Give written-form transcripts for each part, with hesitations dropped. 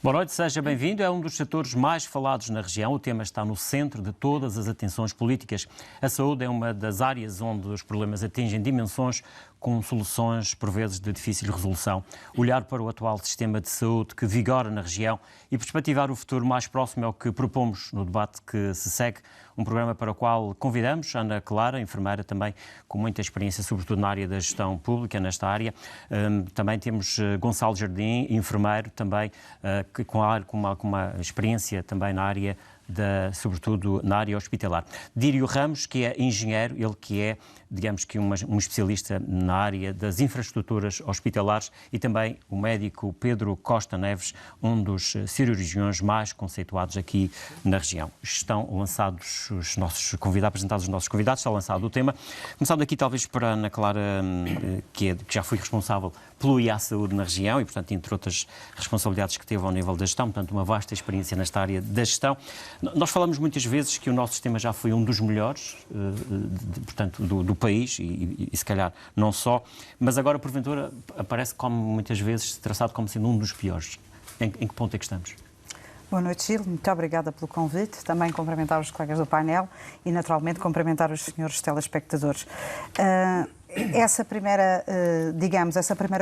Boa noite, seja bem-vindo. É um dos setores mais falados na região. O tema está no centro de todas as atenções políticas. A saúde é uma das áreas onde os problemas atingem dimensões com soluções, por vezes, de difícil resolução. Olhar para o atual sistema de saúde que vigora na região e perspectivar o futuro mais próximo é o que propomos no debate que se segue. Um programa para o qual convidamos Ana Clara, enfermeira também com muita experiência, sobretudo na área da gestão pública, nesta área. Também temos Gonçalo Jardim, enfermeiro também, com uma experiência também na área sobretudo na área hospitalar. Dírio Ramos, que é engenheiro, ele que é, digamos que um especialista na área das infraestruturas hospitalares, e também o médico Pedro Costa Neves, um dos cirurgiões mais conceituados aqui na região. Estão lançados os nossos convidados, apresentados os nossos convidados, está lançado o tema. Começando aqui talvez por Ana Clara, que já foi responsável pelo IA Saúde na região e, portanto, entre outras responsabilidades que teve ao nível da gestão, portanto, uma vasta experiência nesta área da gestão. Nós falamos muitas vezes que o nosso sistema já foi um dos melhores, portanto, do país e se calhar não só, mas agora, porventura, aparece como muitas vezes traçado como sendo um dos piores. Em que ponto é que estamos? Boa noite, Gil. Muito obrigada pelo convite. Também cumprimentar os colegas do painel e, naturalmente, cumprimentar os senhores telespectadores. Essa primeira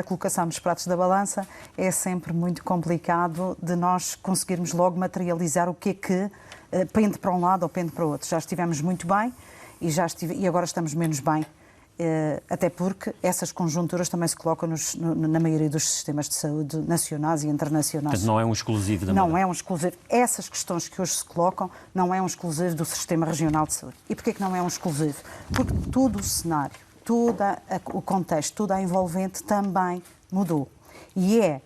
colocação nos pratos da balança é sempre muito complicado de nós conseguirmos logo materializar o que é que pende para um lado ou pende para o outro. Já estivemos muito bem e agora estamos menos bem, até porque essas conjunturas também se colocam na maioria dos sistemas de saúde nacionais e internacionais. Portanto, não é um exclusivo da Não é um exclusivo. Essas questões que hoje se colocam não é um exclusivo do Sistema Regional de Saúde. E porquê que não é um exclusivo? Porque todo o cenário, todo o contexto, toda a envolvente também mudou. E é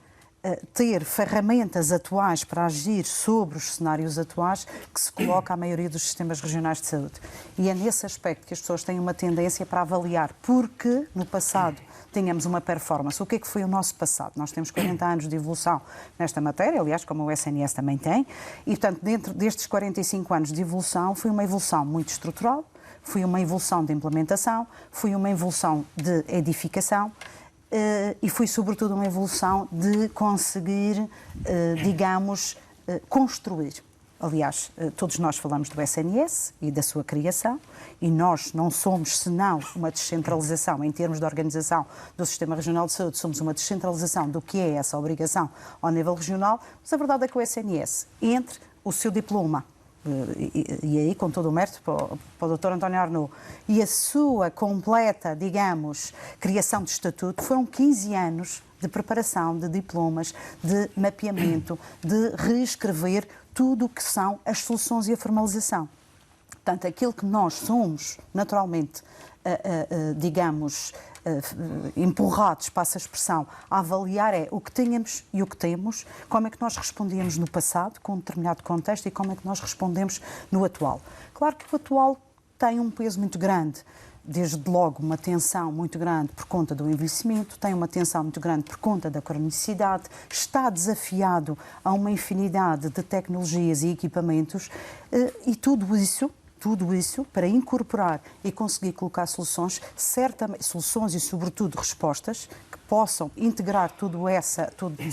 ter ferramentas atuais para agir sobre os cenários atuais que se coloca à maioria dos sistemas regionais de saúde. E é nesse aspecto que as pessoas têm uma tendência para avaliar, porque no passado tínhamos uma performance. O que é que foi o nosso passado? Nós temos 40 anos de evolução nesta matéria, aliás, como o SNS também tem, e, portanto, dentro destes 45 anos de evolução, foi uma evolução muito estrutural, foi uma evolução de implementação, foi uma evolução de edificação, e foi, sobretudo, uma evolução de conseguir, construir. Aliás, todos nós falamos do SNS e da sua criação, e nós não somos, senão, uma descentralização em termos de organização do Sistema Regional de Saúde, somos uma descentralização do que é essa obrigação ao nível regional, mas a verdade é que o SNS, entre o seu diploma, e aí com todo o mérito para o Dr. António Arnaud, e a sua completa, criação de estatuto, foram 15 anos de preparação, de diplomas, de mapeamento, de reescrever tudo o que são as soluções e a formalização. Portanto, aquilo que nós somos, naturalmente, empurrados, passa a expressão, a avaliar é o que tínhamos e o que temos, como é que nós respondíamos no passado, com um determinado contexto, e como é que nós respondemos no atual. Claro que o atual tem um peso muito grande, desde logo uma tensão muito grande por conta do envelhecimento, tem uma tensão muito grande por conta da cronicidade, está desafiado a uma infinidade de tecnologias e equipamentos, e tudo isso para incorporar e conseguir colocar soluções e, sobretudo, respostas que possam integrar todos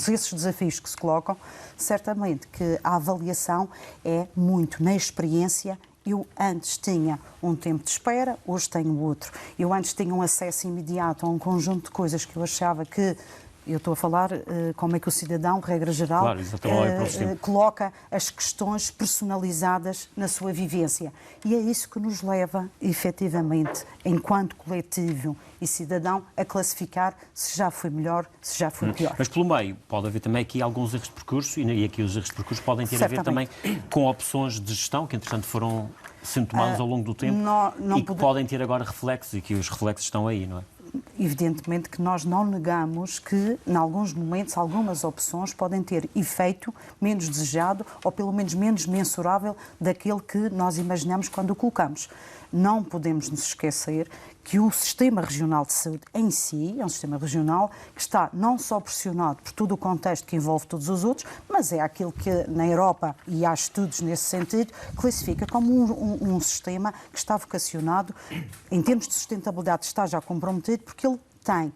esses desafios que se colocam. Certamente que a avaliação é muito na experiência. Eu antes tinha um tempo de espera, hoje tenho outro. Eu antes tinha um acesso imediato a um conjunto de coisas que eu achava que... Eu estou a falar como é que o cidadão, regra geral, coloca as questões personalizadas na sua vivência. E é isso que nos leva, efetivamente, enquanto coletivo e cidadão, a classificar se já foi melhor, se já foi pior. Mas pelo meio pode haver também aqui alguns erros de percurso, e aqui os erros de percurso podem ter a ver também com opções de gestão que, entretanto, foram sendo tomadas ao longo do tempo que podem ter agora reflexos, e que os reflexos estão aí, não é? Evidentemente que nós não negamos que, em alguns momentos, algumas opções podem ter efeito menos desejado ou, pelo menos, menos mensurável daquele que nós imaginamos quando o colocamos. Não podemos nos esquecer que o Sistema Regional de Saúde em si é um sistema regional que está não só pressionado por todo o contexto que envolve todos os outros, mas é aquilo que na Europa, e há estudos nesse sentido, classifica como um sistema que está vocacionado, em termos de sustentabilidade, está já comprometido, porque ele tem,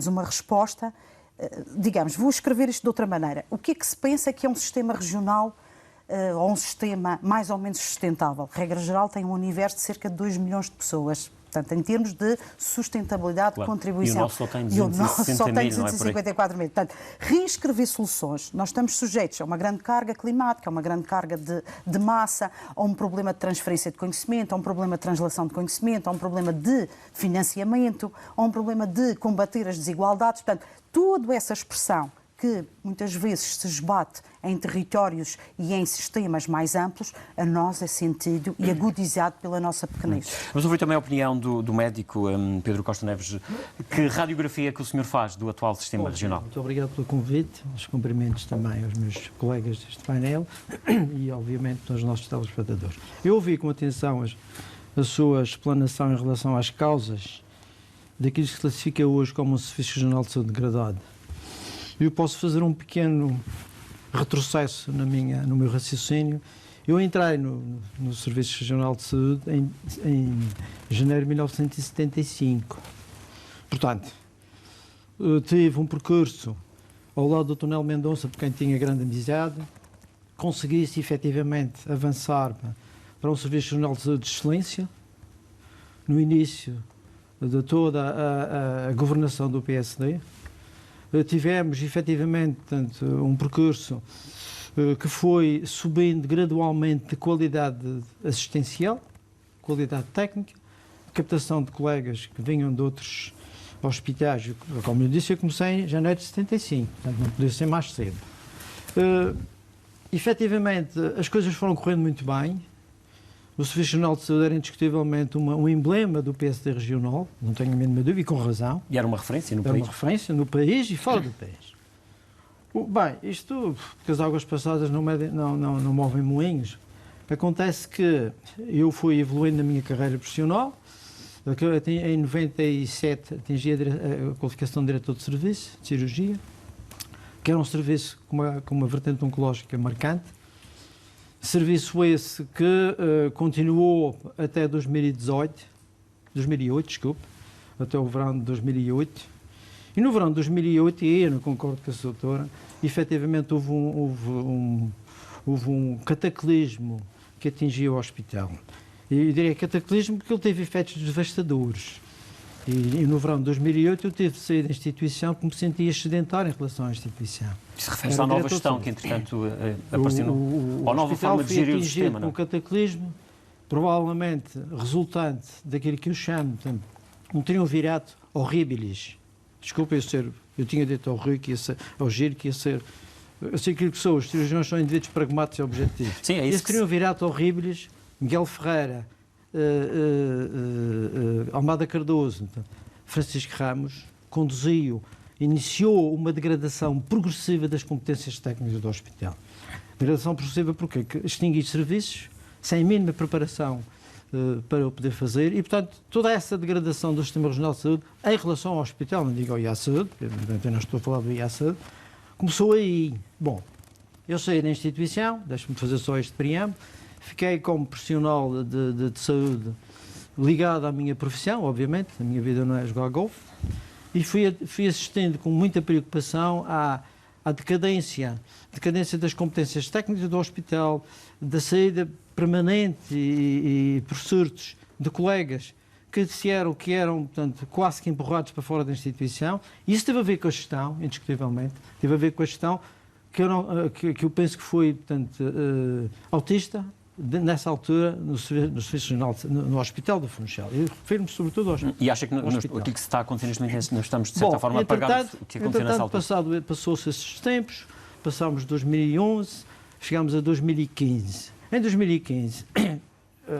uma resposta digamos, vou escrever isto de outra maneira. O que é que se pensa que é um sistema regional ou um sistema mais ou menos sustentável? Regra geral, tem um universo de cerca de 2 milhões de pessoas. Portanto, em termos de sustentabilidade, claro, contribuição. E o nosso só tem 254 mil. Portanto, reescrever soluções. Nós estamos sujeitos a uma grande carga climática, a uma grande carga de massa, a um problema de transferência de conhecimento, a um problema de translação de conhecimento, a um problema de financiamento, a um problema de combater as desigualdades. Portanto, toda essa expressão que muitas vezes se esbate em territórios e em sistemas mais amplos, a nós é sentido e agudizado pela nossa pequenez. Vamos ouvir também a opinião do médico Pedro Costa Neves. Que radiografia que o senhor faz do atual sistema regional? Muito obrigado pelo convite, os cumprimentos também aos meus colegas deste painel e, obviamente, aos nossos telespectadores. Eu ouvi com atenção a sua explanação em relação às causas daquilo que se classifica hoje como um Serviço Regional de Saúde degradado. Eu posso fazer um pequeno retrocesso no meu raciocínio. Eu entrei no Serviço Regional de Saúde em janeiro de 1975. Portanto, tive um percurso ao lado do Tonel Mendonça, por quem tinha grande amizade. Consegui-se, efetivamente, avançar para um Serviço Regional de Saúde de excelência. No início de toda a governação do PSD. Tivemos, efetivamente, portanto, um percurso que foi subindo gradualmente de qualidade assistencial, qualidade técnica, captação de colegas que vinham de outros hospitais. Como eu disse, eu comecei em janeiro de 75, portanto não podia ser mais cedo. Efetivamente, as coisas foram correndo muito bem. O Serviço Regional de Saúde era indiscutivelmente um emblema do PSD regional, não tenho a mínima dúvida, e com razão. E era uma referência no país? Era uma referência no país e fora do país. Bem, isto, porque as águas passadas não movem moinhos. Acontece que eu fui evoluindo na minha carreira profissional. Em 97 atingi a qualificação de diretor de serviço, de cirurgia, que era um serviço com uma vertente oncológica marcante. Serviço esse que continuou até 2008, até o verão de 2008. E no verão de 2008, e eu não concordo com a sua doutora, efetivamente houve um cataclismo que atingiu o hospital. E eu diria cataclismo porque ele teve efeitos devastadores. E no verão de 2008 eu tive de sair da instituição porque me sentia sedentário em relação à instituição. Isso refere-se à nova gestão que, entretanto, apareceu ou nova forma de gerir o sistema, não? Um cataclismo, provavelmente resultante daquilo que eu chamo de um triunvirato horribilis. Desculpa eu tinha dito ao Rui que ia ser, ao Giro que ia ser... Eu sei aquilo que sou, os cirurgiões são indivíduos pragmáticos e objetivos. Sim, é isso. Esse triunvirato horribilis, Miguel Ferreira, Almada Cardoso, Francisco Ramos, iniciou uma degradação progressiva das competências técnicas do hospital. Degradação progressiva porque extinguir serviços sem mínima preparação para o poder fazer e, portanto, toda essa degradação do Sistema Regional de Saúde em relação ao hospital, não digo ao IA-Saúde, eu não estou a falar do IA-Saúde, começou aí. Bom, eu saí da instituição, deixe-me fazer só este preâmbulo, fiquei como profissional de saúde ligado à minha profissão, obviamente, a minha vida não é jogar golfe, e fui assistindo com muita preocupação à decadência das competências técnicas do hospital, da saída permanente e por surtos de colegas que disseram que eram, portanto, quase que empurrados para fora da instituição. E isso teve a ver com a gestão, indiscutivelmente, teve a ver com a gestão que eu penso que foi, portanto, autista, nessa altura, no Serviço Regional, no Hospital do Funchal. Eu refiro-me sobretudo ao hospital. E acha que o que está acontecendo neste momento, nós estamos, de certa forma, a pagar o que aconteceu nessa altura? Passou-se esses tempos, passámos 2011, chegámos a 2015. Em 2015,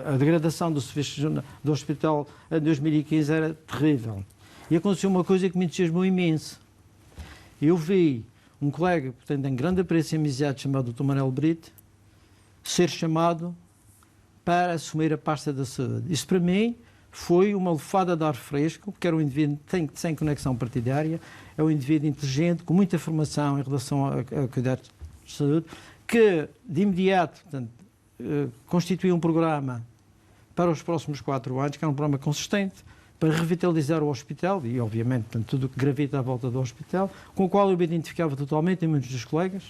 a degradação do Serviço do Hospital em 2015 era terrível. E aconteceu uma coisa que me entusiasmou imenso. Eu vi um colega, portanto, em grande apreço e amizade, chamado Dr. Manuel Brito, ser chamado para assumir a pasta da saúde. Isso, para mim, foi uma lufada de ar fresco, porque era um indivíduo sem conexão partidária, é um indivíduo inteligente, com muita formação em relação a cuidados de saúde, que, de imediato, portanto, constituiu um programa para os próximos 4 anos, que era um programa consistente, para revitalizar o hospital e, obviamente, portanto, tudo o que gravita à volta do hospital, com o qual eu me identificava totalmente, e muitos dos colegas.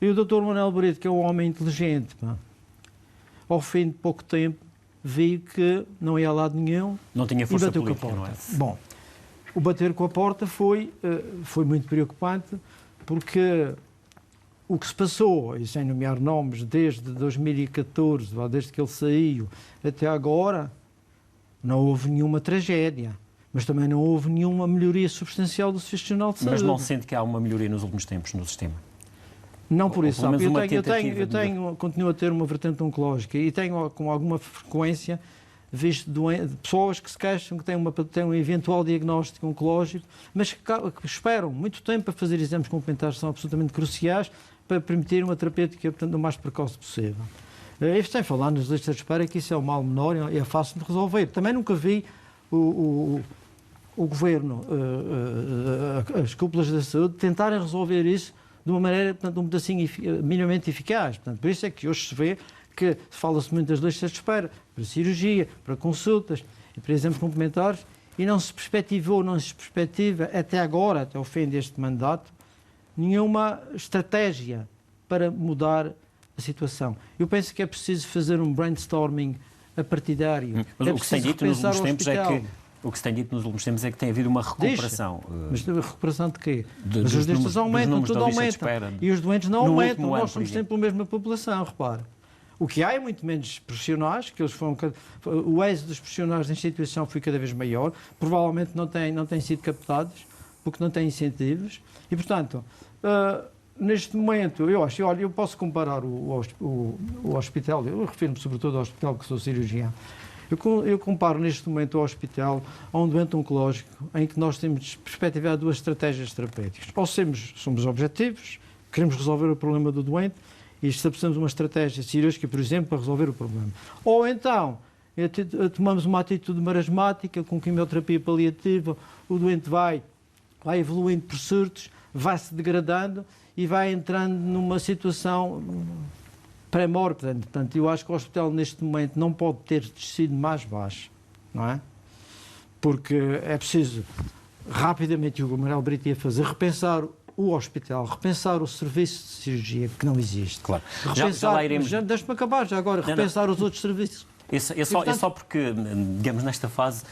E o Dr. Manuel Brito, que é um homem inteligente, ao fim de pouco tempo, vi que não ia a lado nenhum. Não tinha força e bateu política, com a porta. não é? Bom, o bater com a porta foi muito preocupante, porque o que se passou, e sem nomear nomes, desde 2014, desde que ele saiu até agora, não houve nenhuma tragédia, mas também não houve nenhuma melhoria substancial do Serviço Nacional de Saúde. Mas não sente que há uma melhoria nos últimos tempos no sistema? Não por isso. Eu continuo a ter uma vertente oncológica e tenho com alguma frequência visto pessoas que se queixam que têm um eventual diagnóstico oncológico, mas que esperam muito tempo para fazer exames complementares que são absolutamente cruciais para permitir uma terapêutica, portanto, o mais precoce possível. Sem falar nas listas de espera, que isso é um mal menor e é fácil de resolver. Também nunca vi o Governo, as cúpulas da saúde, tentarem resolver isso de uma maneira, portanto, um pedacinho minimamente eficaz. Portanto, por isso é que hoje se vê que fala-se muito das listas de espera para cirurgia, para consultas e para exames complementares, e não se perspectiva até agora, até o fim deste mandato, nenhuma estratégia para mudar a situação. Eu penso que é preciso fazer um brainstorming partidário. Mas o que se tem dito nos últimos tempos é que o que se tem dito nos últimos tempos é que tem havido uma recuperação. Mas a recuperação de quê? Mas os listas aumentam, tudo aumenta. E os doentes não aumentam. Nós somos sempre a mesma população, repara. O que há é muito menos profissionais, que eles foram, o êxito dos profissionais da instituição foi cada vez maior, provavelmente não têm sido captados, porque não têm incentivos, e, portanto, neste momento, eu posso comparar o hospital, eu refiro-me sobretudo ao hospital que sou cirurgião, eu comparo neste momento o hospital a um doente oncológico em que nós temos perspectivado duas estratégias terapêuticas. Ou somos objetivos, queremos resolver o problema do doente e estabelecemos uma estratégia cirúrgica, por exemplo, para resolver o problema. Ou então, tomamos uma atitude marasmática, com quimioterapia paliativa, o doente vai evoluindo por surtos, vai-se degradando e vai entrando numa situação pré-morte. Portanto, eu acho que o hospital, neste momento, não pode ter descido mais baixo, não é? Porque é preciso, rapidamente, o Manuel Brito ia fazer, repensar o hospital, repensar o serviço de cirurgia, que não existe. Claro. Repensar, já lá iremos... Deixa-me acabar já agora, repensar os outros serviços. É só porque, digamos, nesta fase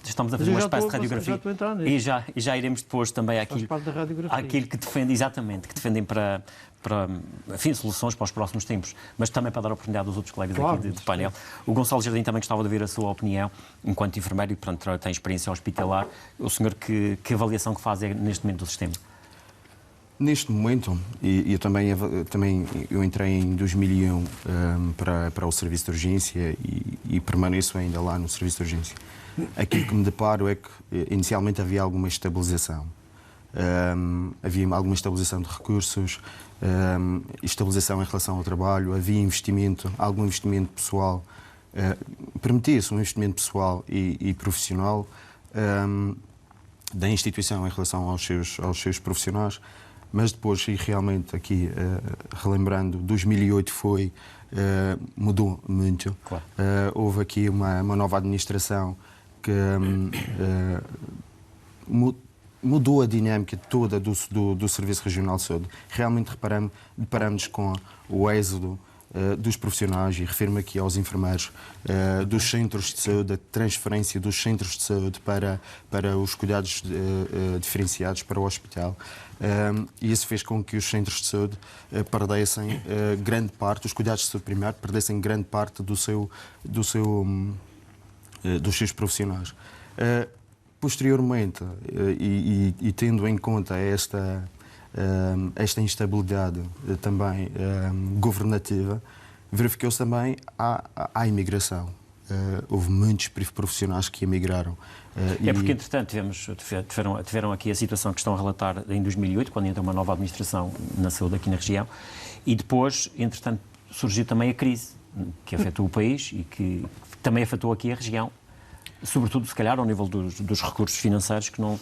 estamos a fazer uma espécie de radiografia e já iremos depois também àquilo que defende, exatamente, que defendem para enfim, soluções para os próximos tempos, mas também para dar a oportunidade aos outros colegas aqui do painel. O Gonçalo Jardim também gostava de ouvir a sua opinião, enquanto enfermeiro e, portanto, tem experiência hospitalar. O senhor, que avaliação que faz neste momento do sistema? Neste momento, e eu entrei em 2001 para o serviço de urgência e permaneço ainda lá no serviço de urgência. Aquilo que me deparo é que inicialmente havia alguma estabilização. Havia alguma estabilização de recursos, estabilização em relação ao trabalho, havia algum investimento pessoal, permitia-se um investimento pessoal e profissional da instituição em relação aos seus profissionais. Mas depois, e realmente aqui, relembrando, 2008 mudou muito. Claro. Houve aqui uma nova administração que mudou a dinâmica toda do Serviço Regional de Saúde. Realmente deparamos com o êxodo dos profissionais, e refiro-me aqui aos enfermeiros, dos centros de saúde, a transferência dos centros de saúde para os cuidados diferenciados para o hospital. E isso fez com que os centros de saúde perdessem grande parte, os cuidados de saúde primário perdessem grande parte dos seus profissionais. Posteriormente, e tendo em conta esta instabilidade também governativa, verificou-se também a imigração. Houve muitos profissionais que emigraram. Porque, entretanto, tiveram aqui a situação que estão a relatar em 2008, quando entra uma nova administração na saúde aqui na região, e depois, entretanto, surgiu também a crise que afetou o país e que também afetou aqui a região, sobretudo, se calhar, ao nível dos recursos financeiros que não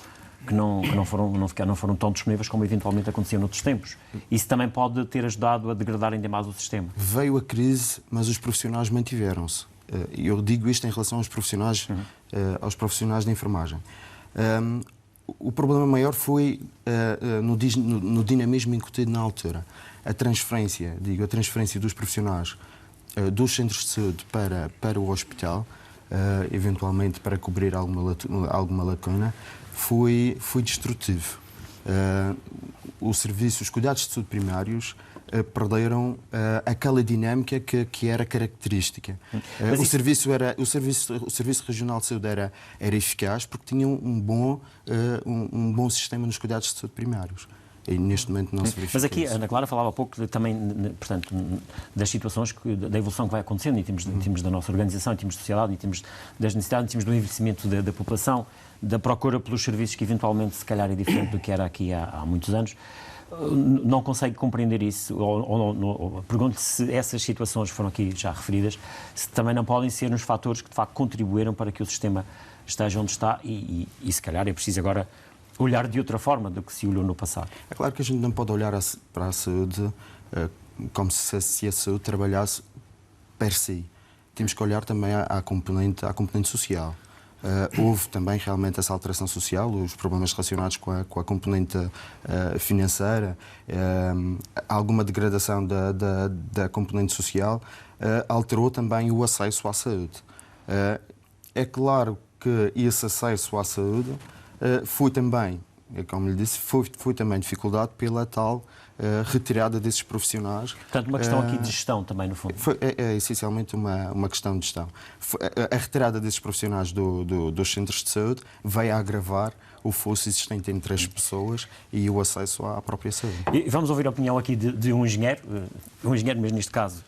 foram tão disponíveis como eventualmente acontecia noutros tempos. Isso também pode ter ajudado a degradar ainda mais o sistema. Veio a crise, mas os profissionais mantiveram-se. Eu digo isto em relação aos profissionais, da enfermagem. O problema maior foi no dinamismo incutido na altura. A transferência dos profissionais dos centros de saúde para o hospital, eventualmente para cobrir alguma lacuna, foi destrutivo. Os cuidados de saúde primários perderam aquela dinâmica que era característica. O Serviço Regional de Saúde era eficaz porque tinha um bom sistema nos cuidados de saúde primários. E neste momento não se verifica. Mas aqui a Ana Clara falava há pouco também, portanto, das situações, da evolução que vai acontecendo em termos da nossa organização, em termos de sociedade, em termos das necessidades, em termos do envelhecimento da população, da procura pelos serviços que eventualmente se calhar é diferente do que era aqui há muitos anos. Não consegue compreender isso? Pergunto-lhe se essas situações foram aqui já referidas, se também não podem ser uns fatores que de facto contribuíram para que o sistema esteja onde está e se calhar é preciso agora olhar de outra forma do que se olhou no passado. É claro que a gente não pode olhar para a saúde como se a saúde trabalhasse per si. Temos que olhar também à componente social. Houve também realmente essa alteração social, os problemas relacionados com a componente financeira, alguma degradação da componente social, alterou também o acesso à saúde. É claro que esse acesso à saúde foi também, como lhe disse, foi também dificuldade pela tal retirada desses profissionais. Portanto, uma questão aqui de gestão também, no fundo. É essencialmente uma questão de gestão. A retirada desses profissionais dos centros de saúde veio a agravar o fosso existente entre as pessoas e o acesso à própria saúde. E vamos ouvir a opinião aqui de um engenheiro, mas neste caso,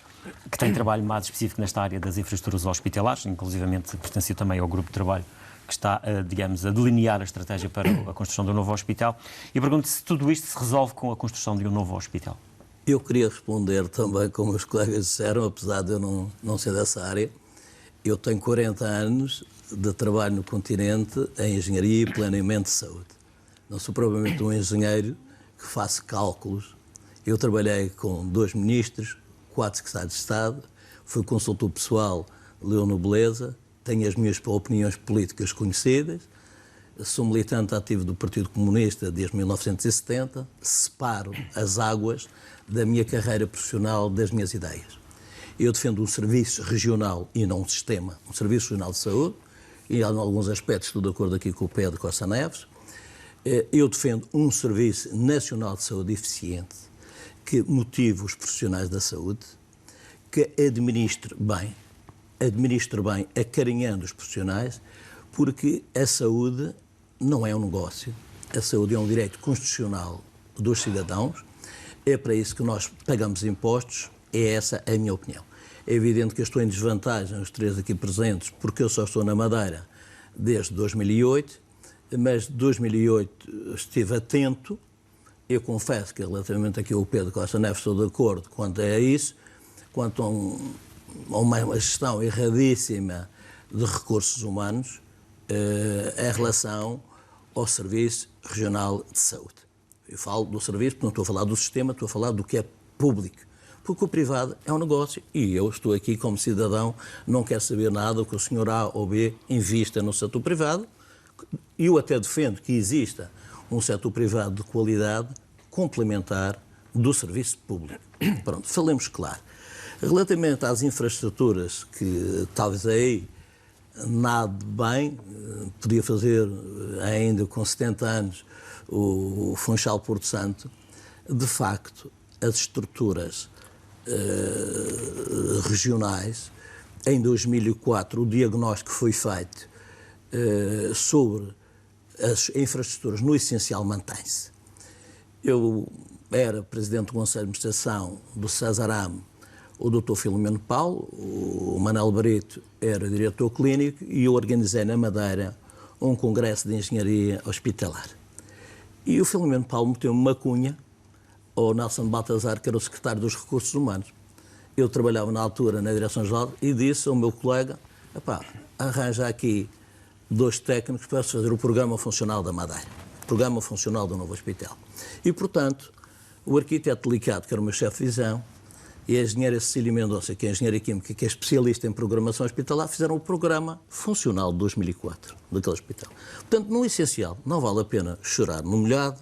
que tem trabalho mais específico nesta área das infraestruturas hospitalares, inclusivamente pertenceu também ao grupo de trabalho que está, digamos, a delinear a estratégia para a construção do novo hospital. E pergunto se tudo isto se resolve com a construção de um novo hospital. Eu queria responder também, como os colegas disseram, apesar de eu não ser dessa área. Eu tenho 40 anos de trabalho no continente em engenharia e planeamento de saúde. Não sou provavelmente um engenheiro que faça cálculos. Eu trabalhei com 2 ministros, 4 secretários de Estado, fui consultor pessoal de Leão Nobleza, tenho as minhas opiniões políticas conhecidas, sou militante ativo do Partido Comunista desde 1970, separo as águas da minha carreira profissional das minhas ideias. Eu defendo um serviço regional e não um sistema, um serviço regional de saúde, e em alguns aspectos estou de acordo aqui com o Pedro Costa Neves. Eu defendo um serviço nacional de saúde eficiente, que motive os profissionais da saúde, que administre bem, acarinhando os profissionais, porque a saúde não é um negócio. A saúde é um direito constitucional dos cidadãos. É para isso que nós pagamos impostos. É essa a minha opinião. É evidente que eu estou em desvantagem, os 3 aqui presentes, porque eu só estou na Madeira desde 2008, mas de 2008 estive atento. Eu confesso que, relativamente aqui ao Pedro Costa Neves, estou de acordo quanto a isso, quanto a uma gestão erradíssima de recursos humanos em relação ao Serviço Regional de Saúde. Eu falo do serviço, porque não estou a falar do sistema, estou a falar do que é público. Porque o privado é um negócio e eu estou aqui como cidadão, não quero saber nada que o senhor A ou B invista no setor privado. E eu até defendo que exista um setor privado de qualidade complementar do serviço público. Pronto, falemos claro. Relativamente às infraestruturas, que talvez aí nade bem, podia fazer ainda com 70 anos o Funchal Porto Santo, de facto, as estruturas regionais, em 2004 o diagnóstico foi feito sobre as infraestruturas no essencial mantém-se. Eu era presidente do Conselho de Administração do Cesarame, o Dr. Filomeno Paulo, o Manuel Brito era diretor clínico e eu organizei na Madeira um congresso de engenharia hospitalar. E o Filomeno Paulo meteu-me uma cunha ao Nelson Baltazar, que era o secretário dos Recursos Humanos. Eu trabalhava na altura na Direção-Geral e disse ao meu colega: arranja aqui 2 técnicos para se fazer o programa funcional da Madeira, o programa funcional do novo hospital. E, portanto, o arquiteto delicado, que era o meu chefe de visão, e a engenheira Cecília Mendonça, que é engenheira química, que é especialista em programação hospitalar, fizeram o programa funcional de 2004 daquele hospital. Portanto, no essencial, não vale a pena chorar no molhado.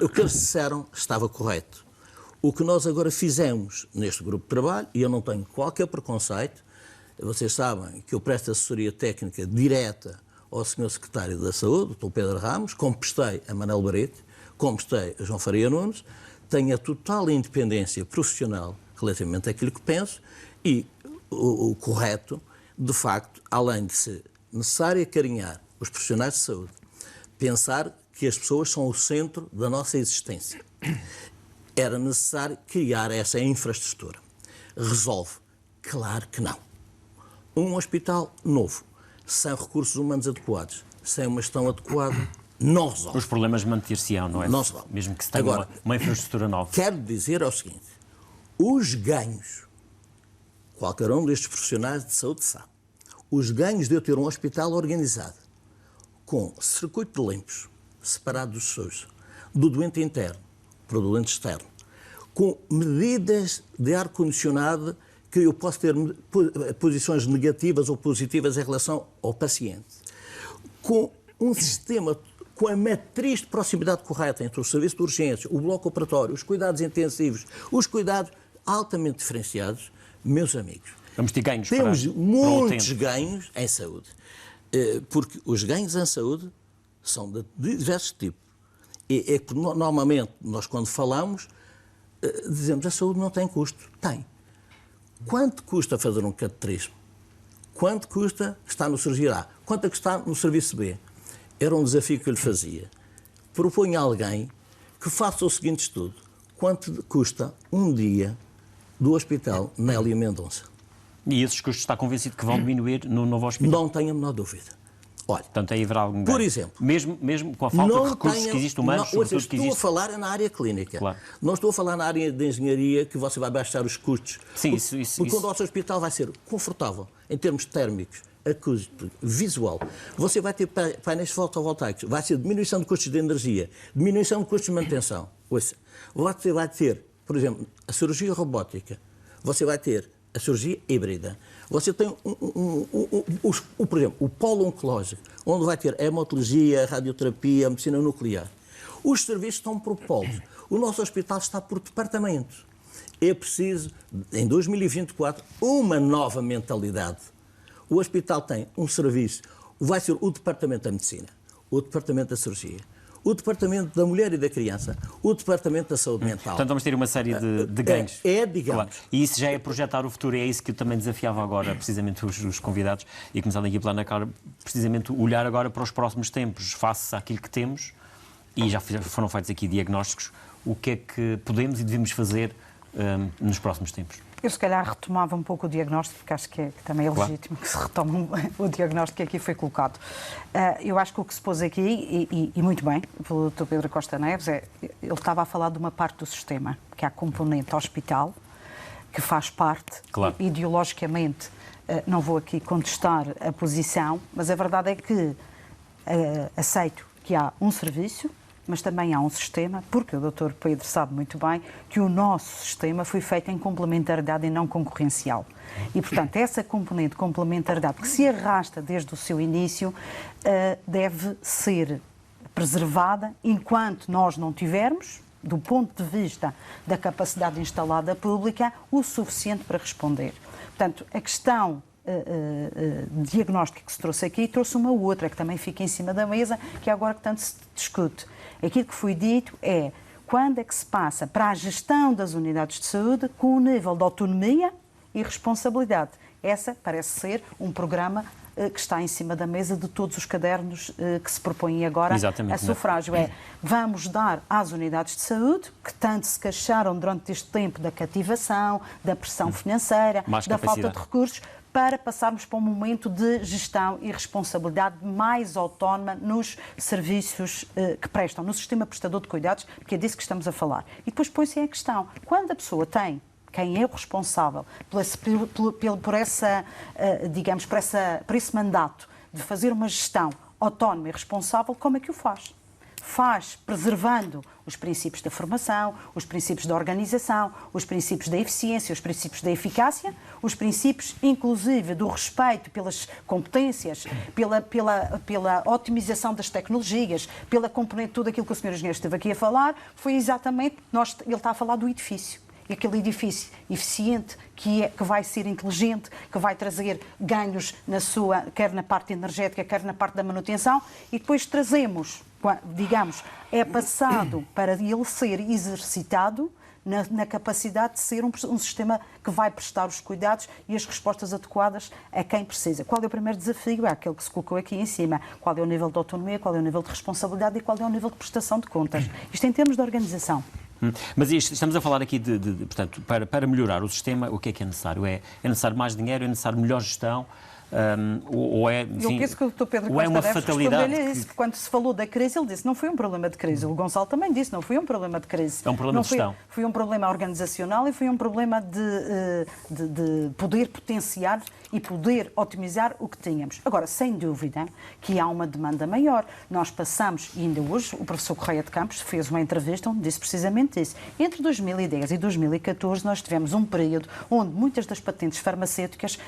O que eles disseram estava correto. O que nós agora fizemos neste grupo de trabalho, e eu não tenho qualquer preconceito, vocês sabem que eu presto assessoria técnica direta ao Sr. Secretário da Saúde, o Dr. Pedro Ramos, como prestei a Manel Barete, como prestei a João Faria Nunes, tenho a total independência profissional relativamente àquilo que penso e o correto, de facto, além de ser necessário acarinhar os profissionais de saúde, pensar que as pessoas são o centro da nossa existência. Era necessário criar essa infraestrutura. Resolve? Claro que não. Um hospital novo, sem recursos humanos adequados, sem uma gestão adequada, não resolve. Os problemas manter-se-ão, não é? Não se resolve. Mesmo que se tenha Agora, uma infraestrutura nova. Quero dizer o seguinte, os ganhos, qualquer um destes profissionais de saúde sabe, os ganhos de eu ter um hospital organizado, com circuito de limpos, separado dos SUS, do doente interno para o doente externo, com medidas de ar-condicionado que eu posso ter posições negativas ou positivas em relação ao paciente, com um sistema, com a matriz de proximidade correta entre o serviço de urgência, o bloco operatório, os cuidados intensivos, os cuidados altamente diferenciados, meus amigos. Vamos ter ganhos. Temos muitos ganhos em saúde, porque os ganhos em saúde são de diversos tipos. É que normalmente nós quando falamos dizemos que a saúde não tem custo. Tem. Quanto custa fazer um cateterismo? Quanto custa estar no cirurgia A? Quanto é que está no serviço B? Era um desafio que eu lhe fazia. Proponha a alguém que faça o seguinte estudo. Quanto custa um dia do Hospital Nélia Mendonça? E esses custos está convencido que vão diminuir no novo hospital? Não tenho a menor dúvida. Olha, portanto, aí haverá algum ganho. Por exemplo, mesmo com a falta de recursos que existe humanos, sobretudo que existe... Estou a falar na área clínica. Claro. Não estou a falar na área de engenharia que você vai baixar os custos. Sim, porque o nosso hospital vai ser confortável em termos térmicos, acústico, visual. Você vai ter painéis fotovoltaicos, vai ser diminuição de custos de energia, diminuição de custos de manutenção. Ouça, você vai ter, por exemplo, a cirurgia robótica, você vai ter a cirurgia híbrida. Você tem, por exemplo, o polo oncológico, onde vai ter a hematologia, a radioterapia, a medicina nuclear. Os serviços estão por polos. O nosso hospital está por departamentos. É preciso, em 2024, uma nova mentalidade. O hospital tem um serviço, vai ser o departamento da medicina, o departamento da cirurgia, o departamento da mulher e da criança, o departamento da saúde mental. Portanto, vamos ter uma série de ganhos. Digamos. Claro. E isso já é projetar o futuro, e é isso que eu também desafiava agora, precisamente, os convidados, e começando aqui pela Ana Clara, precisamente olhar agora para os próximos tempos, face àquilo que temos, e já foram feitos aqui diagnósticos, o que é que podemos e devemos fazer nos próximos tempos. Eu, se calhar, retomava um pouco o diagnóstico, porque acho que também é legítimo que se retome o diagnóstico que aqui foi colocado. Eu acho que o que se pôs aqui, e muito bem, pelo Dr. Pedro Costa Neves, ele estava a falar de uma parte do sistema, que é a componente hospital, que faz parte, claro. Ideologicamente, não vou aqui contestar a posição, mas a verdade é que aceito que há um serviço, mas também há um sistema, porque o Dr. Pedro sabe muito bem que o nosso sistema foi feito em complementaridade e não concorrencial. E, portanto, essa componente de complementaridade que se arrasta desde o seu início deve ser preservada enquanto nós não tivermos, do ponto de vista da capacidade instalada pública, o suficiente para responder. Portanto, a questão diagnóstica que se trouxe aqui trouxe uma outra que também fica em cima da mesa, que é agora que tanto se discute. Aquilo que foi dito é quando é que se passa para a gestão das unidades de saúde com o nível de autonomia e responsabilidade. Essa parece ser um programa que está em cima da mesa de todos os cadernos que se propõem agora. Exatamente, a sufrágio. Vamos dar às unidades de saúde, que tanto se queixaram durante este tempo da cativação, da pressão financeira, da falta de recursos, para passarmos para um momento de gestão e responsabilidade mais autónoma nos serviços que prestam, no sistema prestador de cuidados, porque é disso que estamos a falar. E depois põe-se a questão, quando a pessoa tem, quem é o responsável por esse mandato de fazer uma gestão autónoma e responsável, como é que o faz? faz preservando os princípios da formação, os princípios da organização, os princípios da eficiência, os princípios da eficácia, os princípios, inclusive, do respeito pelas competências, pela otimização das tecnologias, pela componente de tudo aquilo que o Sr. Engenheiro esteve aqui a falar, foi exatamente, ele está a falar do edifício. E aquele edifício eficiente, que vai ser inteligente, que vai trazer ganhos quer na parte energética, quer na parte da manutenção, e depois trazemos, digamos, é passado para ele ser exercitado na capacidade de ser um sistema que vai prestar os cuidados e as respostas adequadas a quem precisa. Qual é o primeiro desafio? É aquele que se colocou aqui em cima. Qual é o nível de autonomia, qual é o nível de responsabilidade e qual é o nível de prestação de contas? Isto em termos de organização. Mas estamos a falar aqui portanto, para melhorar o sistema, o que é necessário? É necessário mais dinheiro, é necessário melhor gestão? Ou é, enfim, eu penso que o Dr. Pedro Costa Costa deve responder-lhe a isso. Quando se falou da crise, ele disse não foi um problema de crise. O Gonçalo também disse não foi um problema de crise. É um problema de gestão. Foi um problema organizacional e foi um problema de poder potenciar e poder otimizar o que tínhamos. Agora, sem dúvida que há uma demanda maior. Nós passamos, e ainda hoje, o professor Correia de Campos fez uma entrevista onde disse precisamente isso. Entre 2010 e 2014 nós tivemos um período onde muitas das patentes farmacêuticas,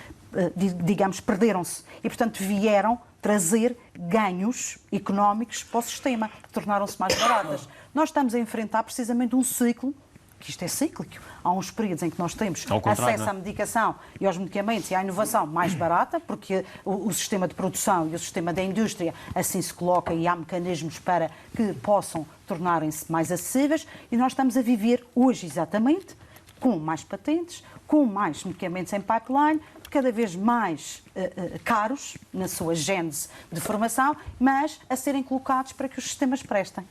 digamos, perderam-se e, portanto, vieram trazer ganhos económicos para o sistema, que tornaram-se mais baratas. Nós estamos a enfrentar precisamente um ciclo, que isto é cíclico. Há uns períodos em que nós temos acesso à medicação e aos medicamentos e à inovação mais barata, porque o sistema de produção e o sistema da indústria assim se coloca e há mecanismos para que possam tornarem-se mais acessíveis, e nós estamos a viver hoje exatamente com mais patentes, com mais medicamentos em pipeline, cada vez mais caros na sua gênese de formação, mas a serem colocados para que os sistemas prestem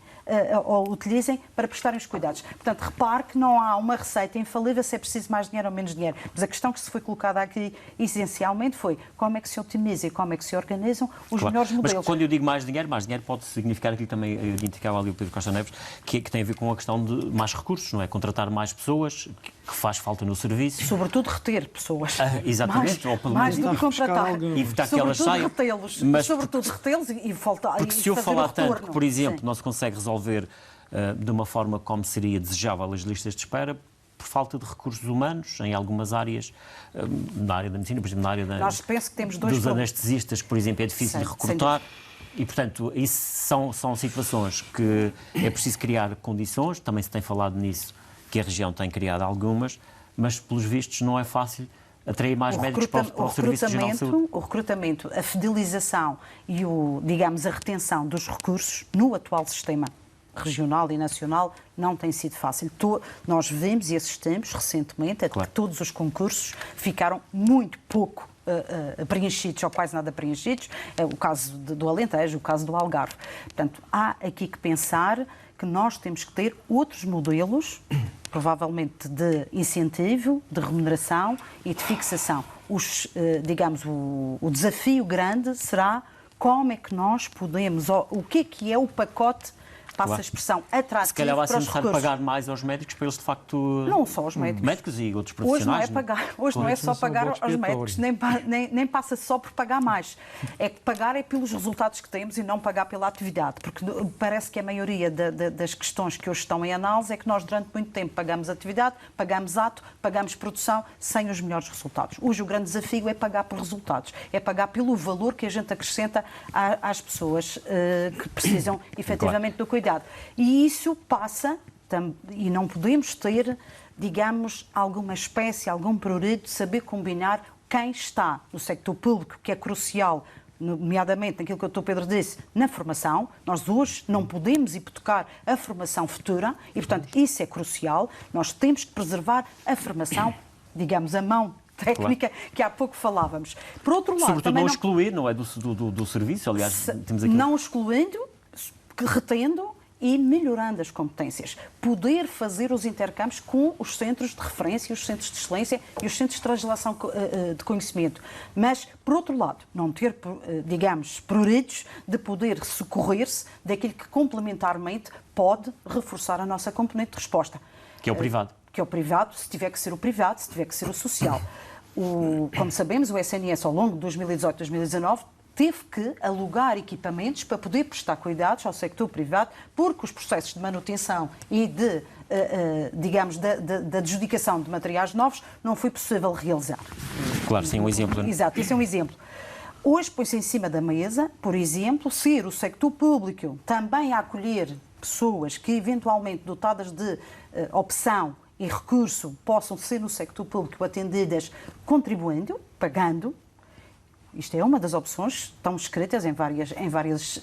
ou utilizem para prestarem os cuidados. Portanto, repare que não há uma receita infalível se é preciso mais dinheiro ou menos dinheiro. Mas a questão que se foi colocada aqui essencialmente foi como é que se otimiza e como é que se organizam os melhores modelos. Mas quando eu digo mais dinheiro pode significar aquilo que também indicava ali o Pedro Costa Neves, que tem a ver com a questão de mais recursos, não é? Contratar mais pessoas, que faz falta no serviço. Sobretudo reter pessoas. Exatamente. Mais do que contratar. Evitar que elas saiam. Sobretudo retê-los e faltar. Porque se eu falar tanto que, por exemplo, não se consegue resolver de uma forma como seria desejável as listas de espera, por falta de recursos humanos em algumas áreas, na área da medicina, por exemplo, na área Nós penso que temos dos anestesistas, por exemplo, é difícil de recrutar. E, portanto, isso são situações que é preciso criar condições, também se tem falado nisso, que a região tem criado algumas, mas, pelos vistos, não é fácil atrair mais médicos para o Serviço Regional de Saúde. O recrutamento, a fidelização e, digamos, a retenção dos recursos no atual sistema regional e nacional não tem sido fácil. Nós vimos e assistimos recentemente a que todos os concursos ficaram muito pouco preenchidos ou quase nada preenchidos, o caso do Alentejo, o caso do Algarve. Portanto, há aqui que pensar que nós temos que ter outros modelos, provavelmente de incentivo, de remuneração e de fixação. Digamos, o desafio grande será como é que nós podemos, o que é o pacote, passa a expressão, atrativo. Se calhar vai ser para os necessário recursos. pagar mais aos médicos para eles, de facto... Não só aos médicos. Médicos e outros profissionais. Hoje não é só pagar aos médicos, nem passa só por pagar mais. É que pagar é pelos resultados que temos e não pagar pela atividade. Porque parece que a maioria das questões que hoje estão em análise é que nós, durante muito tempo, pagamos atividade, pagamos ato, pagamos produção, sem os melhores resultados. Hoje o grande desafio é pagar por resultados. É pagar pelo valor que a gente acrescenta às pessoas que precisam, efetivamente, do cuidado. E isso passa, e não podemos ter, digamos, alguma espécie, algum prurido de saber combinar quem está no sector público, que é crucial, nomeadamente naquilo que o Dr. Pedro disse, na formação. Nós hoje não podemos hipotecar a formação futura e, portanto, isso é crucial. Nós temos que preservar a formação, digamos, a mão técnica, que há pouco falávamos. Por outro lado, sobretudo não excluir, não é, do serviço, aliás, temos aqui... Não excluindo, retendo e melhorando as competências. Poder fazer os intercâmbios com os centros de referência, os centros de excelência e os centros de translação de conhecimento. Mas, por outro lado, não ter, digamos, pruridos de poder socorrer-se daquilo que complementarmente pode reforçar a nossa componente de resposta. Que é o privado. Que é o privado, se tiver que ser o privado, se tiver que ser o social. Como sabemos, o SNS, ao longo de 2018 e 2019, teve que alugar equipamentos para poder prestar cuidados ao sector privado, porque os processos de manutenção e de, digamos, da adjudicação de materiais novos não foi possível realizar. Claro, sim, um exemplo. Exato, esse é um exemplo. Hoje põe-se em cima da mesa, por exemplo, ser o sector público também a acolher pessoas que, eventualmente dotadas de opção e recurso, possam ser no sector público atendidas contribuindo, pagando. Isto é uma das opções que estão escritas em vários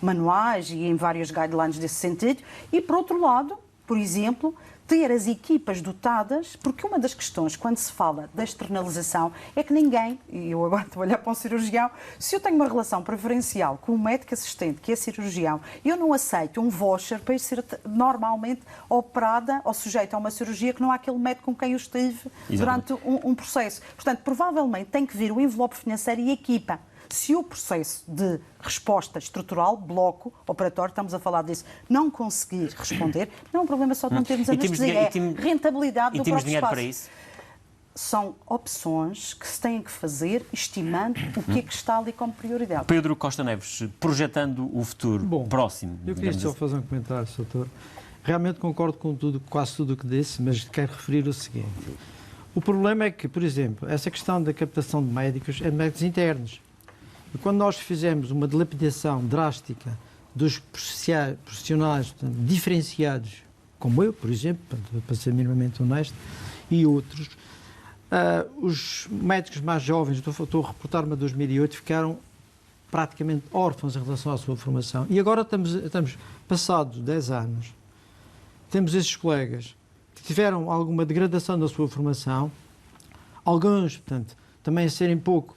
manuais e em várias guidelines desse sentido. E, por outro lado, por exemplo, ter as equipas dotadas, porque uma das questões, quando se fala da externalização, é que ninguém, e eu agora estou a olhar para um cirurgião, se eu tenho uma relação preferencial com um médico assistente, que é cirurgião, eu não aceito um voucher para ir ser normalmente operada ou sujeita a uma cirurgia que não há aquele médico com quem eu estive durante um processo. Portanto, provavelmente tem que vir o envelope financeiro e a equipa. Se o processo de resposta estrutural, bloco operatório, estamos a falar disso, não conseguir responder, não é um problema só de não termos anestesia, é rentabilidade do próprio espaço. E temos dinheiro para isso? São opções que se têm que fazer estimando o que é que está ali como prioridade. Pedro Costa Neves, projetando o futuro próximo. Eu queria só fazer um comentário, Sr. Doutor. Realmente concordo com quase tudo o que disse, mas quero referir o seguinte. O problema é que, por exemplo, essa questão da captação de médicos é de médicos internos. E quando nós fizemos uma dilapidação drástica dos profissionais portanto, diferenciados, como eu, por exemplo, para ser minimamente honesto, e outros, os médicos mais jovens, estou a reportar-me a 2008, ficaram praticamente órfãos em relação à sua formação. E agora estamos passados 10 anos, temos esses colegas que tiveram alguma degradação da sua formação, alguns, portanto, também a serem pouco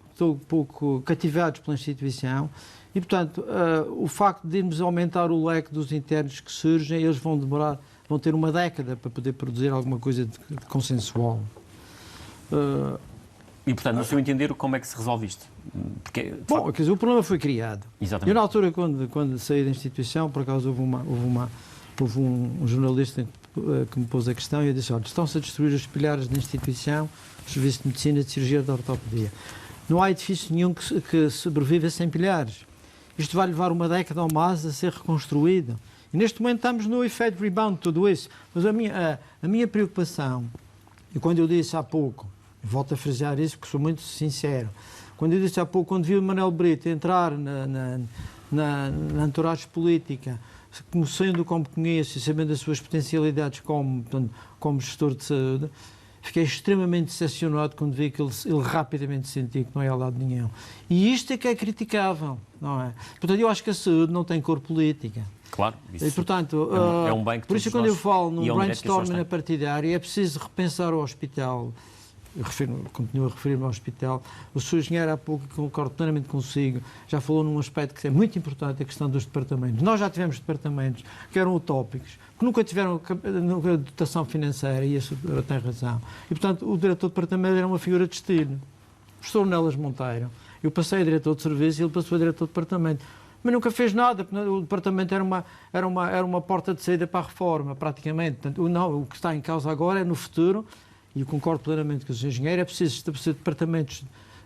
cativados pela instituição e, portanto, o facto de irmos aumentar o leque dos internos que surgem, eles vão ter uma década para poder produzir alguma coisa de consensual. E, portanto, no seu entender, como é que se resolve isto? Porque, bom, quer dizer, o problema foi criado. Exatamente. Eu, na altura, quando saí da instituição, por acaso houve um jornalista que me pôs a questão e eu disse, olha, estão-se a destruir os pilares da instituição, o Serviço de Medicina, de Cirurgia e de Ortopedia. Não há edifício nenhum que sobreviva sem pilares. Isto vai levar uma década ou mais a ser reconstruído. E neste momento estamos no efeito rebound de tudo isso. Mas a minha preocupação, e quando eu disse há pouco, volto a frisar isso porque sou muito sincero, quando eu disse há pouco, quando vi o Manuel Brito entrar na entourage política, conhecendo como conheço e sabendo as suas potencialidades como gestor de saúde, fiquei extremamente decepcionado quando vi que ele rapidamente sentia que não ia a lado nenhum. E isto é que é criticável, não é? Portanto, eu acho que a saúde não tem cor política. Claro, isso e, portanto, é um bem que por isso quando eu falo num brainstorming partidário, é preciso repensar o hospital. Continuo a referir-me ao hospital. O Sr. Engenheiro, há pouco, concordo plenamente consigo, já falou num aspecto que é muito importante, a questão dos departamentos. Nós já tivemos departamentos que eram utópicos, que nunca tiveram dotação financeira, e isso tem razão. E, portanto, o diretor de departamento era uma figura de estilo. O professor Nelas Monteiro. Eu passei a diretor de serviço e ele passou a diretor de departamento. Mas nunca fez nada, porque o departamento era uma porta de saída para a reforma, praticamente. Portanto, o que está em causa agora é, no futuro, e eu concordo plenamente com o Sr. Engenheiro, é preciso estabelecer departamentos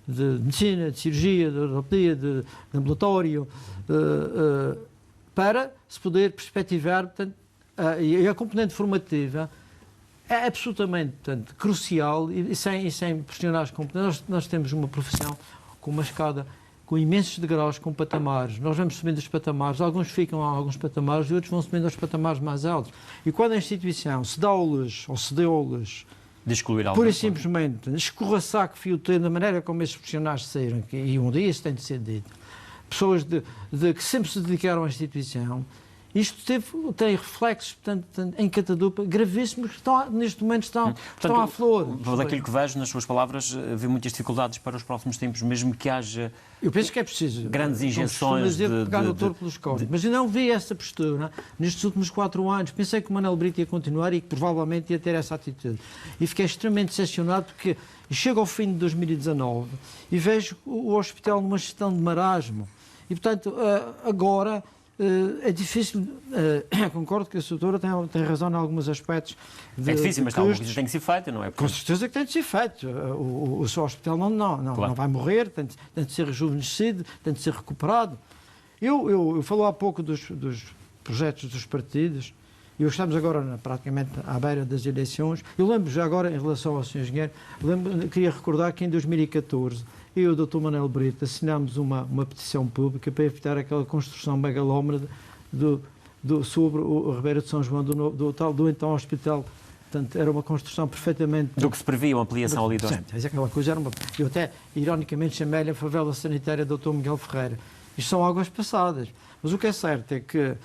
de medicina, de cirurgia, de ortopedia, de ambulatório, para se poder perspectivar, portanto, e a componente formativa é absolutamente, portanto, crucial e sem pressionar as competências. Nós temos uma profissão com uma escada com imensos degraus, com patamares. Nós vamos subindo os patamares, alguns ficam a alguns patamares e outros vão subindo aos patamares mais altos. E quando a instituição se dá ao luxo, ou se deu ao luxo, de excluir pura e simplesmente escorraçar que fio tem da maneira como esses profissionais saíram, e um dia isso tem de ser dito, pessoas que sempre se dedicaram à instituição, isto tem reflexos, portanto, em catadupa gravíssimos que neste momento estão à flor. Daquilo que vejo nas suas palavras, vê muitas dificuldades para os próximos tempos, mesmo que haja. Eu penso que é preciso grandes injeções de pegar no touro pelos cornos. Mas eu não vi essa postura nestes últimos 4 anos. Pensei que o Manuel Brito ia continuar e que provavelmente ia ter essa atitude. E fiquei extremamente decepcionado porque chego ao fim de 2019 e vejo o hospital numa gestão de marasmo. E, portanto, agora É difícil, concordo que a doutora tem razão em alguns aspectos. É difícil, mas alguma coisa tem que ser feita, não é? Com certeza que tem de ser feito. O seu hospital não vai morrer, tem de ser rejuvenescido, tem de ser recuperado. Eu falo há pouco dos projetos dos partidos, e estamos agora praticamente à beira das eleições. Eu lembro já agora, em relação ao Sr. Engenheiro, queria recordar que em 2014 eu e o Dr. Manuel Brito assinámos uma petição pública para evitar aquela construção megalómana sobre o Ribeiro de São João, do então hospital. Portanto, era uma construção perfeitamente... Do que se previa, uma ampliação ali do hospital. Aquela coisa era eu até, ironicamente, chamei-lhe a favela sanitária Dr. Miguel Ferreira. Isto são águas passadas. Mas o que é certo é que,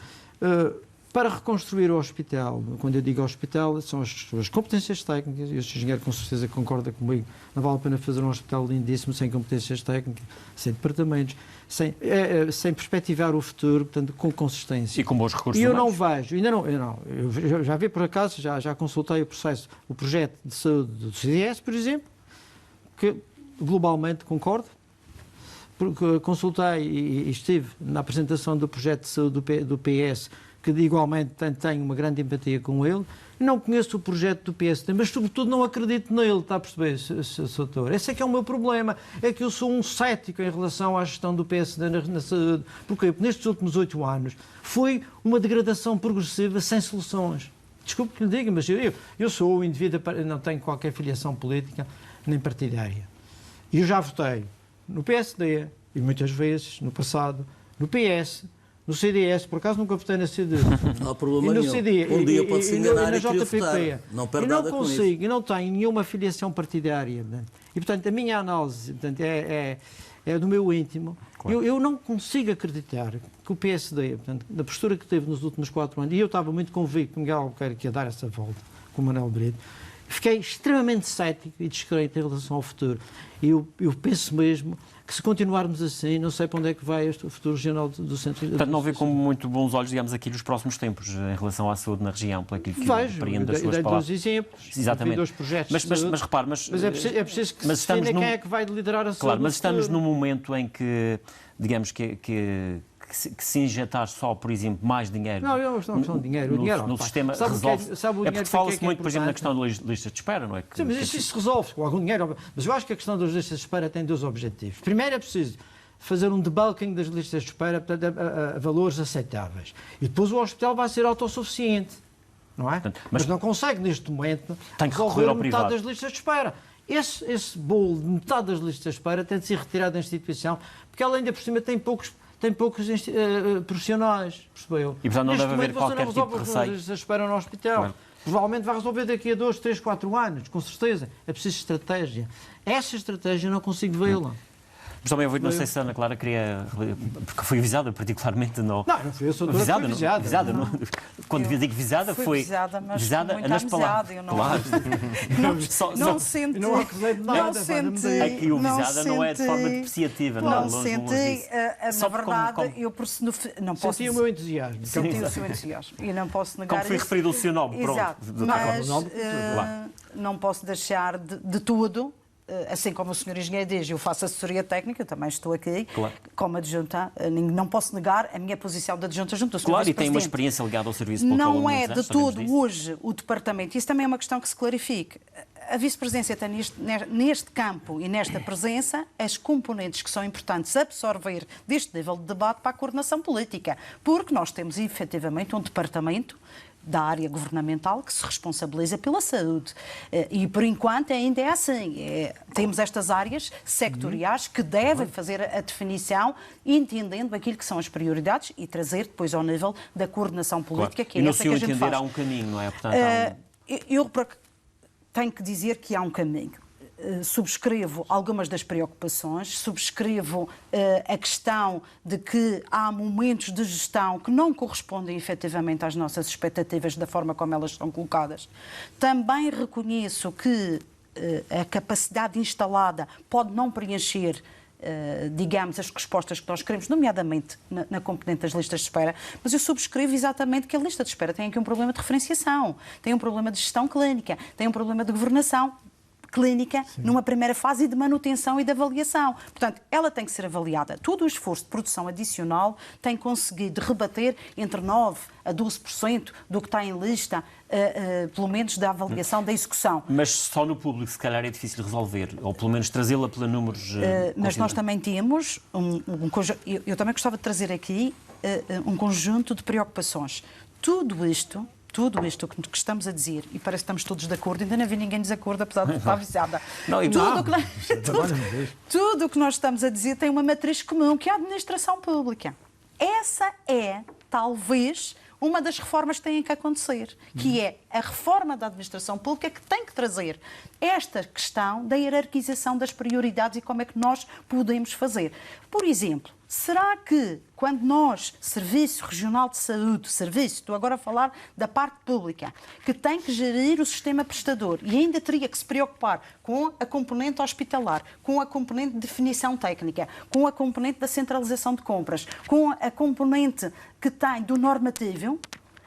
para reconstruir o hospital, quando eu digo hospital, são as competências técnicas, e o Sr. Engenheiro com certeza concorda comigo, não vale a pena fazer um hospital lindíssimo sem competências técnicas, sem departamentos, sem perspectivar o futuro, portanto, com consistência. E com bons recursos E eu humanos. não vejo, eu já vi por acaso, já consultei o projeto de saúde do CDS, por exemplo, que globalmente concordo, porque consultei e estive na apresentação do projeto de saúde do PS, que igualmente tenho uma grande empatia com ele. Não conheço o projeto do PSD, mas sobretudo não acredito nele, está a perceber, Sr. Doutor? Esse é que é o meu problema, é que eu sou um cético em relação à gestão do PSD na saúde, porque nestes últimos 8 anos foi uma degradação progressiva sem soluções. Desculpe que lhe diga, mas eu sou um indivíduo, não tenho qualquer filiação política nem partidária. E eu já votei no PSD, e muitas vezes, no passado, no PS, no CDS, por acaso nunca votei na CDU. Não há problema e no nenhum. CD, Um dia pode se enganar na e querer JPP. votar. Não perde E não nada com isso. consigo, e não tenho nenhuma filiação partidária. E, portanto, a minha análise é do meu íntimo. Claro. Eu não consigo acreditar que o PSD, portanto, da postura que teve nos últimos 4 anos, e eu estava muito convicto que Miguel Albuquerque ia dar essa volta com o Manuel Brito, fiquei extremamente cético e descrente em relação ao futuro. E eu penso mesmo que se continuarmos assim, não sei para onde é que vai este futuro regional do centro. Portanto, não vê com muito bons olhos, digamos, aqui nos próximos tempos, em relação à saúde na região, por aquilo que apreendo das suas palavras. Vejo, exemplos, exatamente. Dois projetos. Mas repare, mas é preciso que se defina quem é que vai liderar a saúde. Claro, mas estamos num momento em que, digamos, que se injetar só, por exemplo, mais dinheiro... Não, eu não estou falando de dinheiro. No sistema resolve... É porque fala-se muito, por exemplo, na questão das listas de espera, não é? Sim, mas isso se resolve com algum dinheiro. Mas eu acho que a questão das listas de espera tem 2 objetivos. Primeiro é preciso fazer um debulking das listas de espera a valores aceitáveis. E depois o hospital vai ser autossuficiente, não é? Mas não consegue, neste momento, resolver metade das listas de espera. Esse bolo de metade das listas de espera tem de ser retirado da instituição, porque ela ainda por cima tem poucos profissionais, percebeu? E, portanto, não deve haver qualquer tipo de receio. Eles esperam no hospital. Claro. Provavelmente vai resolver daqui a 2, 3, 4 anos, com certeza. É preciso estratégia. Essa estratégia eu não consigo vê-la. Mas também não sei se a Ana Clara queria... Porque foi avisada particularmente no... Não fui eu, sou avisada. Quando digo visada, foi... Visada, mas visada muito nas amizade. palavras. Claro. Não senti... Não senti... Aqui o visada não é de forma depreciativa. Não senti... Na verdade, eu não posso... Senti o meu entusiasmo. Senti o seu entusiasmo. E não posso negar como foi referido o seu nome, pronto. Exato. Mas não posso deixar de tudo... Assim como o Sr. Engenheiro diz, eu faço assessoria técnica, eu também estou aqui, claro, como adjunta, não posso negar a minha posição de adjunta junto ao Sr. Claro, e tem uma experiência ligada ao serviço pelo Não é de todo hoje o Departamento, isso também é uma questão que se clarifique. A Vice-Presidência tem neste campo e nesta presença as componentes que são importantes absorver deste nível de debate para a coordenação política, porque nós temos efetivamente um Departamento da área governamental que se responsabiliza pela saúde. E, por enquanto, ainda é assim. Temos estas áreas sectoriais que devem fazer a definição, entendendo aquilo que são as prioridades e trazer depois ao nível da coordenação política, claro, que é essa que a gente faz. E no seu entender há um caminho, não é? Portanto, eu tenho que dizer que há um caminho. Subscrevo algumas das preocupações, subscrevo a questão de que há momentos de gestão que não correspondem efetivamente às nossas expectativas da forma como elas são colocadas. Também reconheço que a capacidade instalada pode não preencher, digamos, as respostas que nós queremos, nomeadamente na componente das listas de espera, mas eu subscrevo exatamente que a lista de espera tem aqui um problema de referenciação, tem um problema de gestão clínica, tem um problema de governação, clínica numa primeira fase de manutenção e de avaliação. Portanto, ela tem que ser avaliada. Todo o esforço de produção adicional tem conseguido rebater entre 9% a 12% do que está em lista, pelo menos da avaliação da execução. Mas só no público, se calhar, é difícil resolver, ou pelo menos trazê-la pela números... Mas nós também temos eu também gostava de trazer aqui um conjunto de preocupações. Tudo isto que estamos a dizer, e parece que estamos todos de acordo, ainda não vi ninguém desacordo, apesar de estar avisada. Tudo o que nós estamos a dizer tem uma matriz comum, que é a administração pública. Essa é, talvez, uma das reformas que têm que acontecer, que é a reforma da administração pública, que tem que trazer esta questão da hierarquização das prioridades e como é que nós podemos fazer. Por exemplo, será que quando nós, Serviço Regional de Saúde, estou agora a falar da parte pública, que tem que gerir o sistema prestador e ainda teria que se preocupar com a componente hospitalar, com a componente de definição técnica, com a componente da centralização de compras, com a componente que tem do normativo,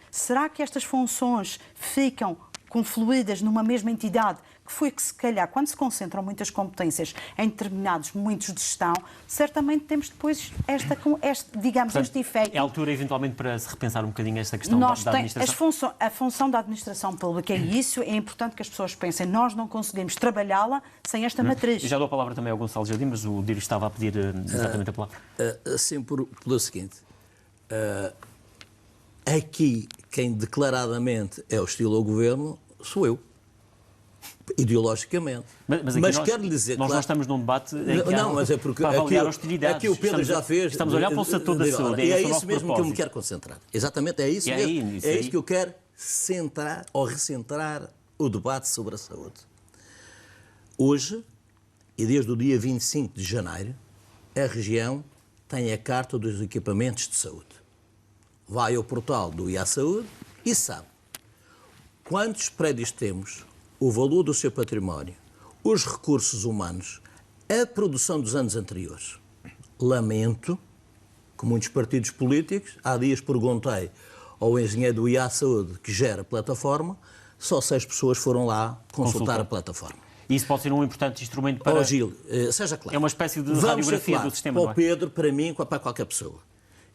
será que estas funções ficam confluídas numa mesma entidade? Que foi que, se calhar, quando se concentram muitas competências em determinados momentos de gestão, certamente temos depois este efeito. É a altura, eventualmente, para se repensar um bocadinho esta questão da administração? A função da administração pública é isso, é importante que as pessoas pensem, nós não conseguimos trabalhá-la sem esta matriz. Já dou a palavra também ao Gonçalo Jardim, mas o Dírio estava a pedir exatamente a palavra. Sim, pelo seguinte, aqui quem declaradamente é hostil ao governo sou eu. Ideologicamente. Mas quero lhe dizer... Nós não estamos num debate mas é porque para avaliar hostilidades. Aqui o Pedro já fez... Estamos a olhar para o setor da saúde. É isso mesmo que eu me quero concentrar. Exatamente, é isso mesmo. É isso que eu quero centrar ou recentrar o debate sobre a saúde. Hoje, e desde o dia 25 de janeiro, a região tem a carta dos equipamentos de saúde. Vai ao portal do IA-Saúde e sabe quantos prédios temos, o valor do seu património, os recursos humanos, a produção dos anos anteriores. Lamento que muitos partidos políticos, há dias perguntei ao engenheiro do IA-Saúde, que gera a plataforma, só 6 pessoas foram lá consultar a plataforma. E isso pode ser um importante instrumento para... Gil, seja claro. É uma espécie de radiografia do sistema, para o Pedro, para mim, para qualquer pessoa.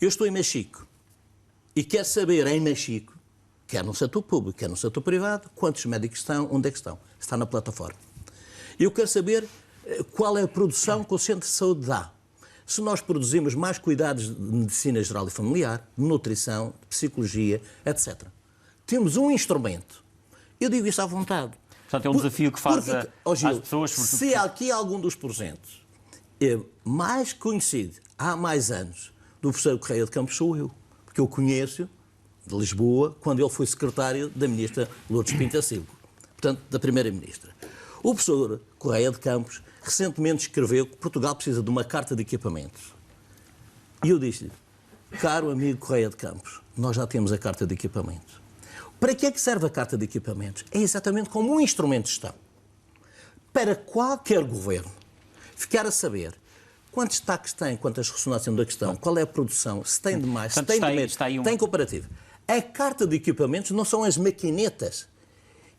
Eu estou em Machico e quero saber em Machico, quer no setor público, quer no setor privado, quantos médicos estão, onde é que estão. Está na plataforma. Eu quero saber qual é a produção que o Centro de Saúde dá. Se nós produzimos mais cuidados de medicina geral e familiar, de nutrição, de psicologia, etc. Temos um instrumento. Eu digo isso à vontade. Portanto, é um desafio que faz às pessoas... Se aqui algum dos presentes é mais conhecido há mais anos do professor Correia de Campos, sou eu. Porque eu conheço de Lisboa, quando ele foi secretário da ministra Lourdes Pinto da Silva, portanto, da primeira-ministra. O professor Correia de Campos recentemente escreveu que Portugal precisa de uma carta de equipamentos. E eu disse-lhe, caro amigo Correia de Campos, nós já temos a carta de equipamentos. Para que é que serve a carta de equipamentos? É exatamente como um instrumento de gestão. Para qualquer governo ficar a saber quantos taques tem, quantas ressonâncias da questão, qual é a produção, se tem demais, se tem de menos, tem comparativo. A carta de equipamentos não são as maquinetas,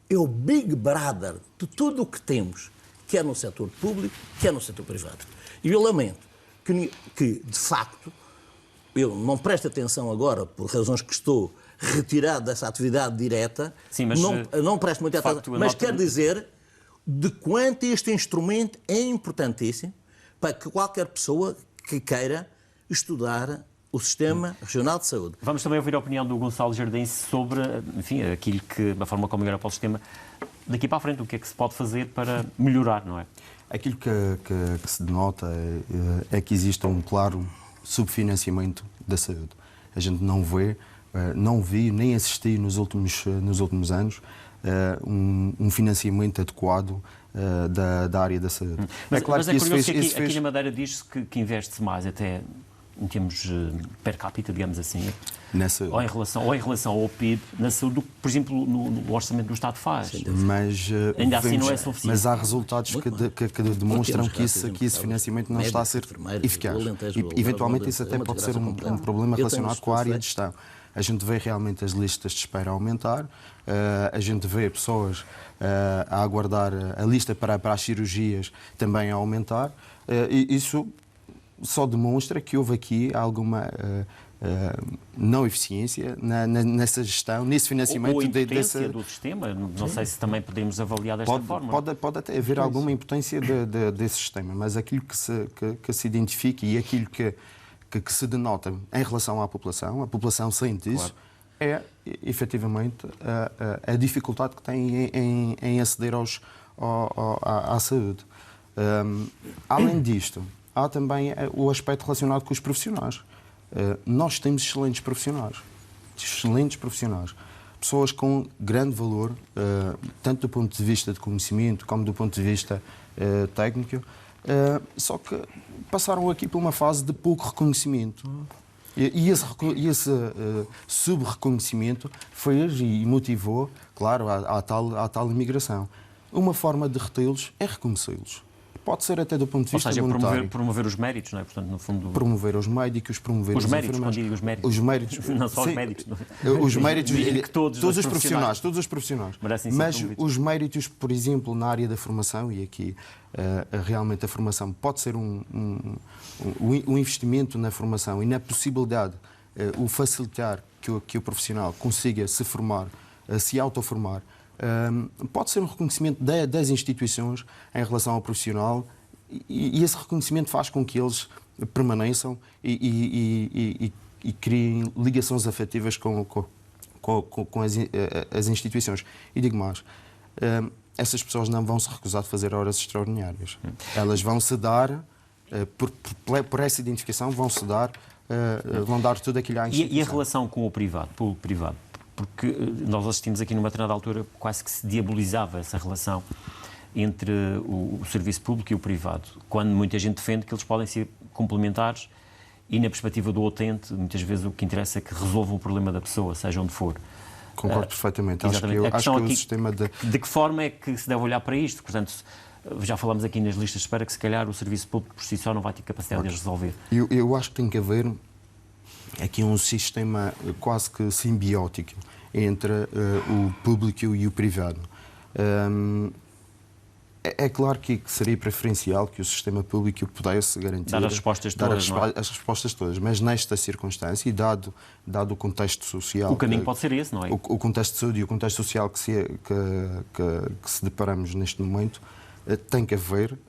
é o Big Brother de tudo o que temos, quer no setor público, quer no setor privado. E eu lamento que de facto, eu não presto atenção agora, por razões que estou retirado dessa atividade direta, sim, mas, não presto muita atenção, mas quero dizer de quanto este instrumento é importantíssimo para que qualquer pessoa que queira estudar o Sistema Regional de Saúde. Vamos também ouvir a opinião do Gonçalo Jardim sobre, enfim, aquilo que, a forma como melhora para o sistema. Daqui para a frente, o que é que se pode fazer para melhorar, não é? Aquilo que se denota é que existe um claro subfinanciamento da saúde. A gente não vê, não vi, nem assisti nos últimos anos um financiamento adequado da área da saúde. Mas é, claro, mas é curioso que aqui na Madeira diz-se que investe-se mais, até em termos per capita, digamos assim, ou em relação ao PIB, na saúde, por exemplo, no orçamento do Estado faz. Mas, ainda assim não é suficiente. Mas há resultados que demonstram que esse financiamento não está a ser eficaz. E, eventualmente, isso até pode ser um problema relacionado com a área de gestão. a gente vê realmente as listas de espera a aumentar, a gente vê pessoas a aguardar a lista para as cirurgias também a aumentar. E isso só demonstra que houve aqui alguma não eficiência nessa gestão, nesse financiamento. Ou impotência do sistema, não sei se também podemos avaliar desta forma. Pode até haver alguma impotência desse sistema, mas aquilo que se identifica e aquilo que se denota em relação à população, a população sente isso, é efetivamente a dificuldade que tem em aceder à saúde. Além disto, há também o aspecto relacionado com os profissionais. Nós temos excelentes profissionais, pessoas com grande valor, tanto do ponto de vista de conhecimento como do ponto de vista técnico, só que passaram aqui por uma fase de pouco reconhecimento. E esse sub-reconhecimento fez e motivou, claro, a tal imigração. Uma forma de retê-los é reconhecê-los. Pode ser até do ponto de vista monetário. Promover os méritos, não é? Portanto, no fundo... Promover os médicos, promover os méritos, enfermeiros. Os méritos. Não só sim, os médicos. Os méritos, que todos os profissionais. Mas os méritos, por exemplo, na área da formação, e aqui realmente a formação pode ser um investimento na formação e na possibilidade, o facilitar que o profissional consiga se formar, se autoformar, pode ser um reconhecimento das instituições em relação ao profissional e esse reconhecimento faz com que eles permaneçam e criem ligações afetivas com as instituições. E digo mais, essas pessoas não vão se recusar de fazer horas extraordinárias. Elas vão se dar, por essa identificação, vão dar tudo aquilo à instituição. E a relação com o privado, público-privado? Porque nós assistimos aqui numa determinada altura quase que se diabolizava essa relação entre o serviço público e o privado, quando muita gente defende que eles podem ser complementares e, na perspectiva do utente, muitas vezes o que interessa é que resolvam o problema da pessoa, seja onde for. Concordo perfeitamente. Acho que o sistema de que forma é que se deve olhar para isto? Portanto, já falamos aqui nas listas de espera que se calhar o serviço público por si só não vai ter capacidade de resolver. Eu acho que tem que haver aqui um sistema quase que simbiótico entre o público e o privado. É claro que seria preferencial que o sistema público pudesse garantir... Dar as respostas todas, as respostas todas, mas nesta circunstância e dado o contexto social... O caminho pode ser esse, não é? O contexto de saúde e o contexto social que se deparamos neste momento, tem que haver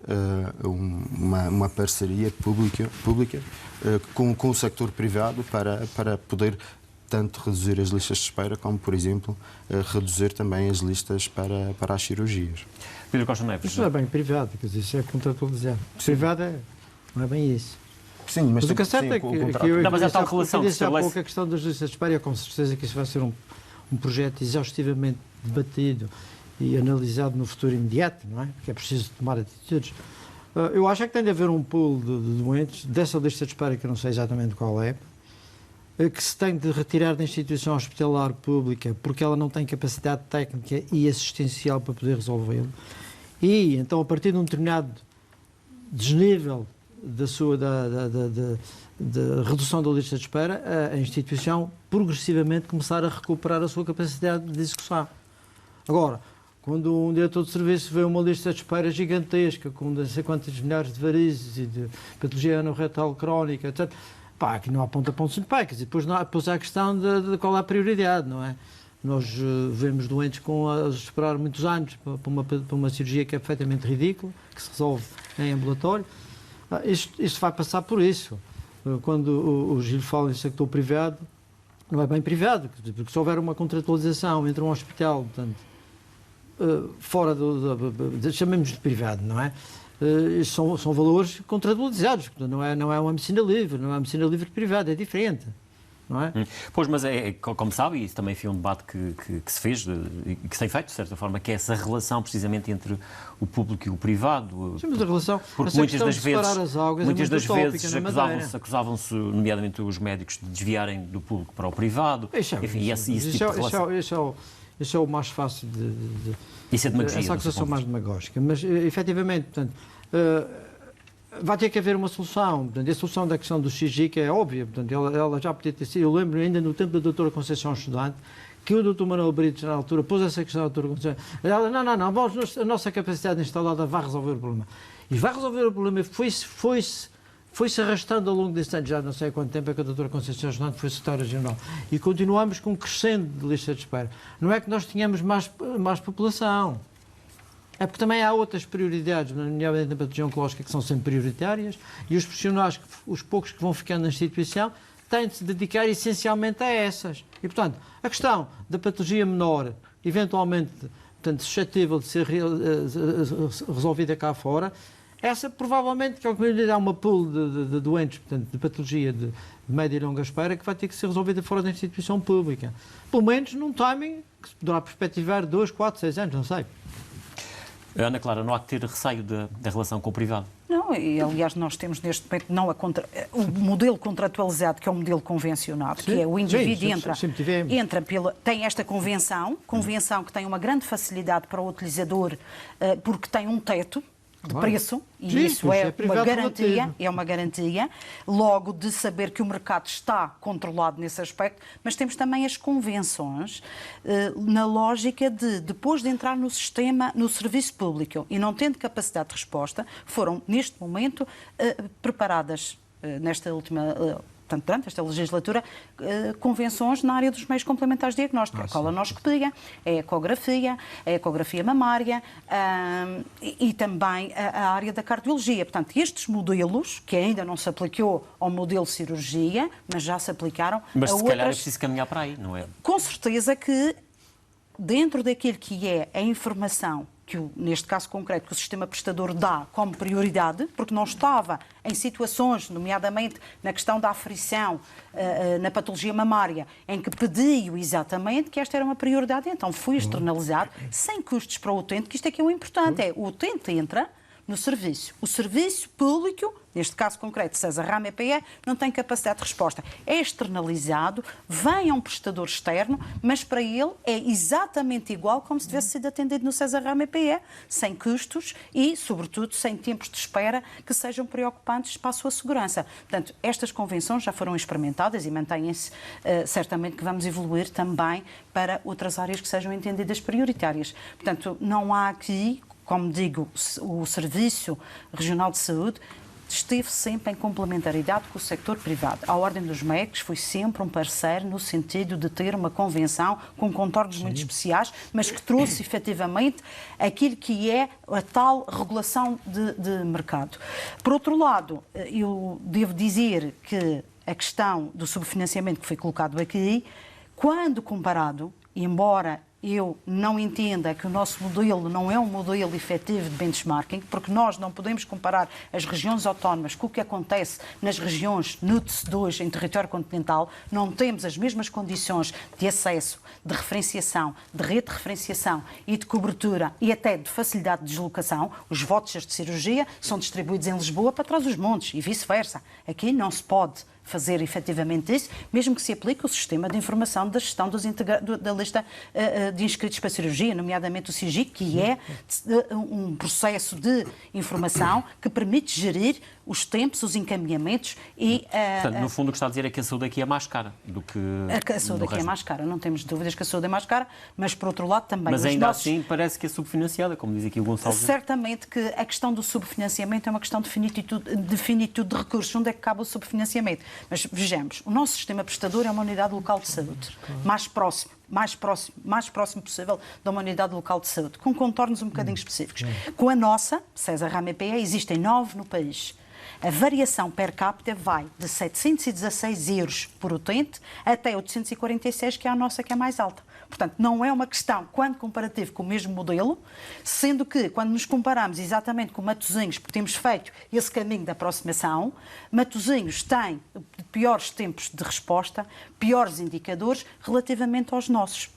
uma parceria pública com o sector privado para poder tanto reduzir as listas de espera como, por exemplo, reduzir também as listas para as cirurgias. Pedro Costa Neves. Isso não é bem privado, quer dizer, isso é contratualizado. Privado não é bem isso. Sim, mas o que é certo é que mas é tal relação que se estabelece... Há pouco a questão das listas de espera, com certeza que isso vai ser um projeto exaustivamente debatido e analisado no futuro imediato, não é? Porque é preciso tomar atitudes. Eu acho que tem de haver um pool de doentes dessa lista de espera, que eu não sei exatamente qual é, que se tem de retirar da instituição hospitalar pública porque ela não tem capacidade técnica e assistencial para poder resolvê-lo. E, então, a partir de um determinado desnível da redução da lista de espera, a instituição progressivamente começar a recuperar a sua capacidade de execução. Agora, quando um diretor de serviço vê uma lista de espera gigantesca, com não sei quantas milhares de varizes e de patologia anorretal crónica, etc., pá, aqui não há ponto a ponto simpáticos. E depois há a questão de qual é a prioridade, não é? Nós vemos doentes a esperar muitos anos para uma cirurgia que é perfeitamente ridícula, que se resolve em ambulatório. Isto vai passar por isso. Quando o Gil fala em sector privado, não é bem privado, porque se houver uma contratualização entre um hospital, portanto, fora chamemos de privado, não é? São valores contratualizados, não é uma medicina livre, não é uma medicina livre privada, é diferente. Não é? Pois, mas como sabe, e isso também foi um debate que se fez e que se tem feito, de certa forma, que é essa relação precisamente entre o público e o privado. Sim, mas a relação, porque muitas das vezes acusavam-se, nomeadamente os médicos, de desviarem do público para o privado. Enfim, esse tipo de relação. Isso é o mais fácil Isso é demagogia. Essa acusação mais demagógica. Mas, efetivamente, portanto, vai ter que haver uma solução. Portanto, a solução da questão do XGIC é óbvia. Portanto, ela já podia ter sido. Eu lembro ainda no tempo da doutora Conceição Estudante, que o Dr. Manuel Brito, na altura, pôs essa questão da doutora Conceição. Ela, não, a nossa capacidade instalada vai resolver o problema. E vai resolver o problema. Foi-se arrastando ao longo desse ano, já não sei há quanto tempo é que a doutora Conceição Estudante foi secretária regional. E continuamos com um crescendo de lista de espera. Não é que nós tenhamos mais população. É porque também há outras prioridades, nomeadamente na patologia oncológica, que são sempre prioritárias, e os profissionais, os poucos que vão ficando na instituição, têm de se dedicar essencialmente a essas. E, portanto, a questão da patologia menor, eventualmente, portanto, suscetível de ser resolvida cá fora, essa provavelmente, que há uma pool de doentes, portanto, de patologia de média e longa espera, que vai ter que ser resolvida fora da instituição pública. Pelo menos num timing que se poderá perspectivar 2, 4, 6 anos, não sei. Ana Clara, não há que ter receio da relação com o privado? Não, e aliás nós temos neste momento o modelo contratualizado, que é o modelo convencionado, que é o indivíduo tem esta convenção que tem uma grande facilidade para o utilizador, porque tem um teto de preço, e isso é uma garantia, logo de saber que o mercado está controlado nesse aspecto, mas temos também as convenções na lógica de, depois de entrar no sistema, no serviço público e não tendo capacidade de resposta, foram neste momento preparadas nesta última... Portanto, durante esta legislatura, convenções na área dos meios complementares de diagnóstico. A colonoscopia, a ecografia mamária e também a área da cardiologia. Portanto, estes modelos, que ainda não se aplicou ao modelo cirurgia, mas já se aplicaram a outras... Mas se calhar é preciso caminhar para aí, não é? Com certeza que, dentro daquilo que é a informação que, neste caso concreto, que o sistema prestador dá como prioridade, porque não estava em situações, nomeadamente na questão da aflição, na patologia mamária, em que pediu exatamente que esta era uma prioridade, então foi externalizado, sem custos para o utente, que isto é que é o importante, o utente entra no serviço. O serviço público, neste caso concreto, César Rama EPE, não tem capacidade de resposta. É externalizado, vem a um prestador externo, mas para ele é exatamente igual como se tivesse sido atendido no César Rama EPE, sem custos e, sobretudo, sem tempos de espera que sejam preocupantes para a sua segurança. Portanto, estas convenções já foram experimentadas e mantêm-se, certamente que vamos evoluir também para outras áreas que sejam entendidas prioritárias. Portanto, não há aqui, como digo, o Serviço Regional de Saúde esteve sempre em complementaridade com o sector privado. A Ordem dos Médicos foi sempre um parceiro no sentido de ter uma convenção com contornos muito especiais, mas que trouxe efetivamente aquilo que é a tal regulação de mercado. Por outro lado, eu devo dizer que a questão do subfinanciamento que foi colocado aqui, quando comparado, embora eu não entenda que o nosso modelo não é um modelo efetivo de benchmarking, porque nós não podemos comparar as regiões autónomas com o que acontece nas regiões NUTS 2 em território continental, não temos as mesmas condições de acesso, de referenciação, de rede de referenciação e de cobertura e até de facilidade de deslocação. Os vouchers de cirurgia são distribuídos em Lisboa para trás dos montes e vice-versa. Aqui não se pode fazer efetivamente isso, mesmo que se aplique o sistema de informação da gestão da lista de inscritos para a cirurgia, nomeadamente o SIGIC, que é um processo de informação que permite gerir os tempos, os encaminhamentos e... Portanto, no fundo o que está a dizer é que a saúde aqui é mais cara do que... A saúde aqui é mais cara, não temos dúvidas que a saúde é mais cara, mas por outro lado também... Mas ainda assim parece que é subfinanciada, como diz aqui o Gonçalo. Certamente que a questão do subfinanciamento é uma questão de finitude de recursos. Onde é que cabe o subfinanciamento? Mas vejamos, o nosso sistema prestador é uma unidade local de saúde, mais próximo possível da uma unidade local de saúde, com contornos um bocadinho específicos. Com a nossa, César Rama EPE, existem 9 no país. A variação per capita vai de 716 euros por utente até 846, que é a nossa, que é mais alta. Portanto, não é uma questão, quando comparativo com o mesmo modelo, sendo que, quando nos comparamos exatamente com Matosinhos, porque temos feito esse caminho da aproximação, Matosinhos tem piores tempos de resposta, piores indicadores relativamente aos nossos.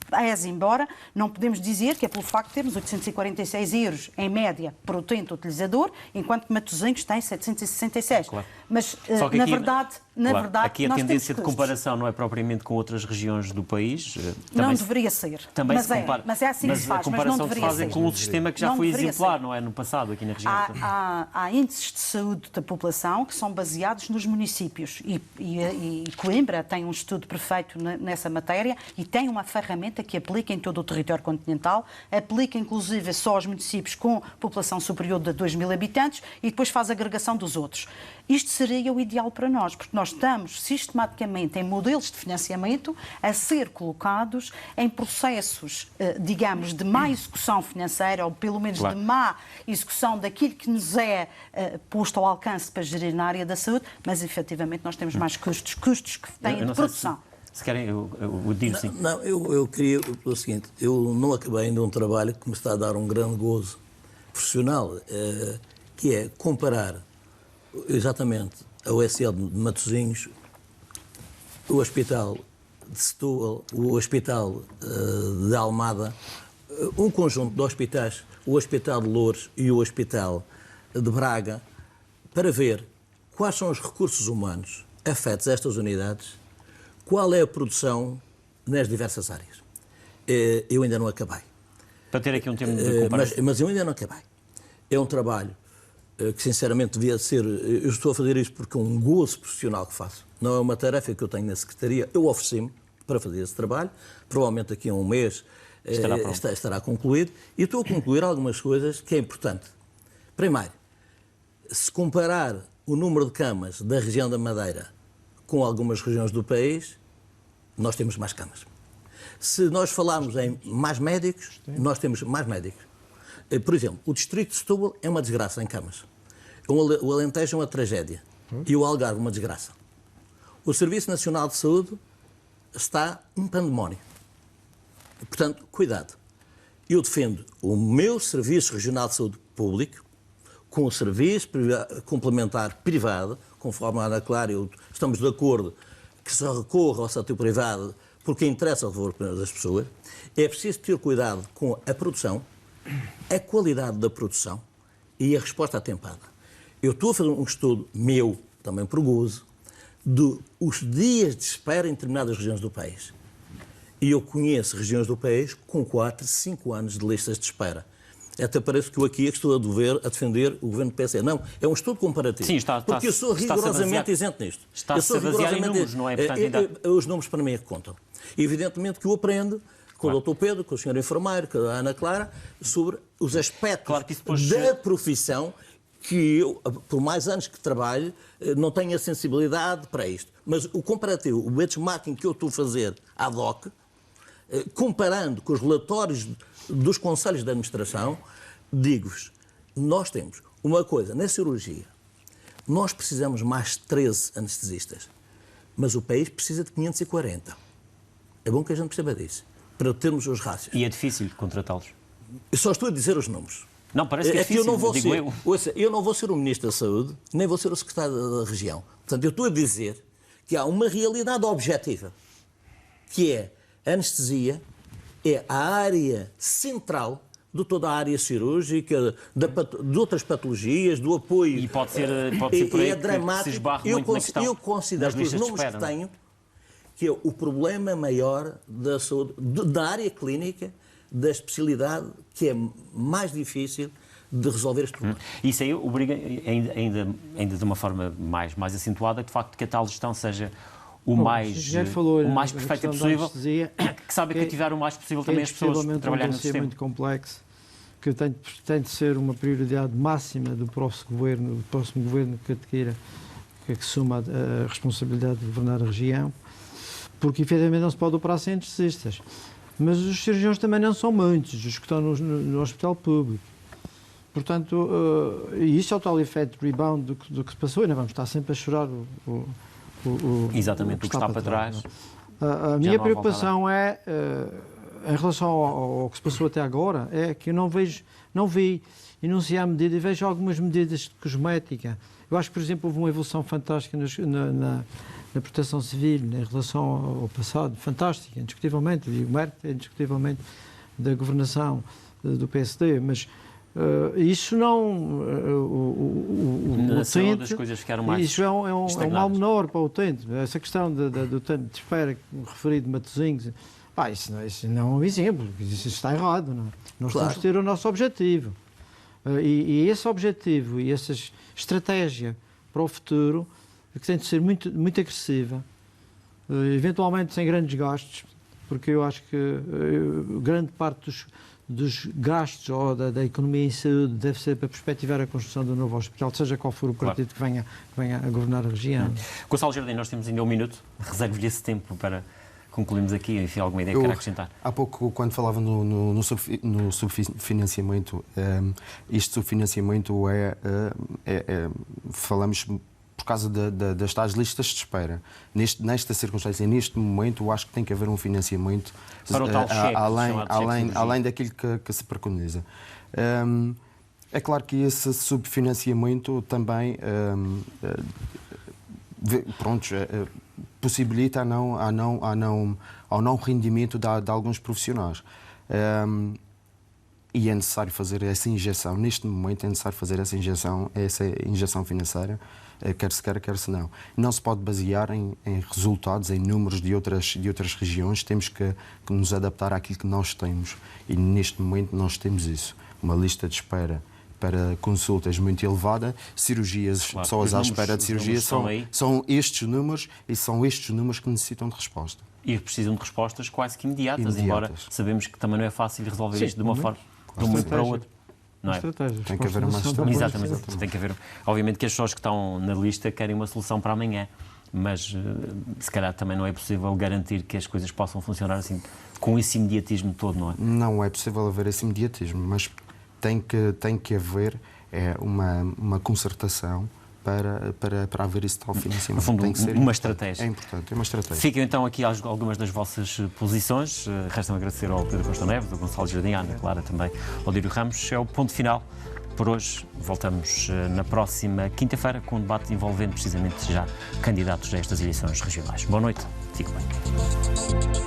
Embora não podemos dizer que é pelo facto de termos 846 euros em média por utente utilizador, enquanto que Matosinhos tem 766. Claro. Mas, na verdade, Na verdade, aqui a nós tendência de temos custos. comparação não é propriamente com outras regiões do país. Não deveria ser. Também mas, se compara, mas é assim que se faz, a comparação mas não deveria se faz ser. com um sistema que já Não foi deveria exemplar, ser. não é? No passado, aqui na região. Há índices de saúde da população que são baseados nos municípios e Coimbra tem um estudo perfeito nessa matéria e tem uma ferramenta que aplica em todo o território continental, aplica inclusive só aos municípios com população superior de 2.000 habitantes e depois faz a agregação dos outros. Isto seria o ideal para nós, porque nós estamos sistematicamente em modelos de financiamento a ser colocados em processos, digamos, de má execução financeira ou pelo menos de má execução daquilo que nos é posto ao alcance para gerir na área da saúde, mas efetivamente nós temos mais custos que têm de produção. Se querem, eu digo sim. Não, eu queria o seguinte, eu não acabei ainda um trabalho que me está a dar um grande gozo profissional, que é comparar exatamente a USL de Matosinhos, o Hospital de Setúbal, o Hospital de Almada, um conjunto de hospitais, o Hospital de Loures e o Hospital de Braga, para ver quais são os recursos humanos afetos a estas unidades, qual é a produção nas diversas áreas. Eu ainda não acabei. Para ter aqui um termo de comparação. Mas eu ainda não acabei. É um trabalho que, sinceramente, devia ser... Eu estou a fazer isto porque é um gozo profissional que faço. Não é uma tarefa que eu tenho na Secretaria. Eu ofereci-me para fazer esse trabalho. Provavelmente aqui a um mês estará concluído. E estou a concluir algumas coisas que é importante. Primeiro, se comparar o número de camas da região da Madeira com algumas regiões do país, nós temos mais camas. Se nós falarmos em mais médicos, nós temos mais médicos. Por exemplo, o distrito de Setúbal é uma desgraça em camas. O Alentejo é uma tragédia. E o Algarve uma desgraça. O Serviço Nacional de Saúde está um pandemónio. Portanto, cuidado. Eu defendo o meu Serviço Regional de Saúde Público com o serviço complementar privado, conforme a Ana Clara, estamos de acordo que se recorra ao setor privado porque interessa o favor das pessoas. É preciso ter cuidado com a produção, a qualidade da produção e a resposta atempada. Eu estou a fazer um estudo meu, também por gozo, dos dias de espera em determinadas regiões do país. E eu conheço regiões do país com 4, 5 anos de listas de espera. Até parece que eu aqui estou a defender o governo do PSD. Não, é um estudo comparativo. Sim, porque eu sou rigorosamente isento nisto. Está-se a basear em números, não é? Portanto, os números para mim é que contam. Evidentemente que eu aprendo com o Dr. Pedro, com o Sr. Enfermeiro, com a Ana Clara, sobre os aspectos da profissão que eu, por mais anos que trabalho, não tenho a sensibilidade para isto. Mas o comparativo, o benchmarking que eu estou a fazer ad hoc, comparando com os relatórios dos conselhos de administração, digo-vos, nós temos uma coisa, na cirurgia, nós precisamos mais de 13 anestesistas, mas o país precisa de 540. É bom que a gente perceba disso, para termos os rácios. E é difícil contratá-los? Eu só estou a dizer os números. Não, parece que é difícil, eu não vou digo ser, eu. Ouça, eu não vou ser o Ministro da Saúde, nem vou ser o Secretário da Região. Portanto, eu estou a dizer que há uma realidade objetiva, que é a anestesia, é a área central de toda a área cirúrgica, de outras patologias, do apoio. E pode ser por aí é dramático. Que se esbarra muito na questão eu considero que os números espera, que tenho, que é o problema maior da saúde, da área clínica, da especialidade, que é mais difícil de resolver este problema. Isso aí obriga, ainda de uma forma mais acentuada, de facto, que a tal gestão seja o mais perfeita possível, que sabe cativar o mais possível também as pessoas a trabalhar no sistema. É muito complexo, que tem de ser uma prioridade máxima do próximo governo que adquira, que assuma a responsabilidade de governar a região, porque efetivamente não se pode operar sem anestesistas. Mas os cirurgiões também não são muitos, os que estão no hospital público. Portanto, e isso é o tal efeito de rebound do que se passou, e não vamos estar sempre a chorar Exatamente, o que está para trás. A minha preocupação é, em relação ao que se passou até agora, é que eu não vi enunciar medidas, e vejo algumas medidas de cosmética. Eu acho que, por exemplo, houve uma evolução fantástica na proteção civil, em relação ao passado, fantástica, indiscutivelmente, e o mérito é indiscutivelmente da governação do PSD, mas Isso não... Na utente, saúde as coisas ficaram mais isso é um mal menor para o utente. Essa questão do tempo de espera referido de Matosinhos, isso não é um exemplo, isso está errado. Não é? Nós temos que ter o nosso objetivo. E esse objetivo e essa estratégia para o futuro que tem de ser muito, muito agressiva, eventualmente sem grandes gastos, porque eu acho que grande parte dos gastos ou da economia em saúde deve ser para perspectivar a construção do novo hospital, seja qual for o partido que venha a governar a região. Gonçalo Jardim, nós temos ainda um minuto, reservo-lhe esse tempo para concluirmos aqui, enfim, alguma ideia que queira acrescentar. Há pouco, quando falava no subfinanciamento, este subfinanciamento falamos por causa das tais listas de espera. Nesta circunstância, neste momento, eu acho que tem que haver um financiamento para o tal cheque, além daquilo que se preconiza. É claro que esse subfinanciamento também possibilita ao não rendimento de alguns profissionais. E é necessário fazer essa injeção. Neste momento é necessário fazer essa injeção financeira, quer se queira, quer se não. Não se pode basear em resultados, em números de outras regiões. Temos que nos adaptar àquilo que nós temos. E neste momento nós temos isso. Uma lista de espera para consultas muito elevada, cirurgias, claro, pessoas à espera de cirurgia, são estes números e são estes números que necessitam de resposta. E precisam de respostas quase que imediatas. Embora sabemos que também não é fácil resolver isto de uma forma, de um momento para o outro. Não é? Tem que haver uma estratégia. Exatamente. Tem que haver. Obviamente que as pessoas que estão na lista querem uma solução para amanhã, mas se calhar também não é possível garantir que as coisas possam funcionar assim, com esse imediatismo todo, não é? Não é possível haver esse imediatismo, mas tem que haver uma concertação para haver esse tal financiamento. No fundo, tem que ser uma estratégia. É importante, é uma estratégia. Ficam então aqui algumas das vossas posições. Resta-me agradecer ao Pedro Costa Neves, ao Gonçalo Jardim, à Ana Clara também, ao Lírio Ramos. É o ponto final por hoje. Voltamos na próxima quinta-feira com um debate envolvendo precisamente já candidatos a estas eleições regionais. Boa noite, fique bem.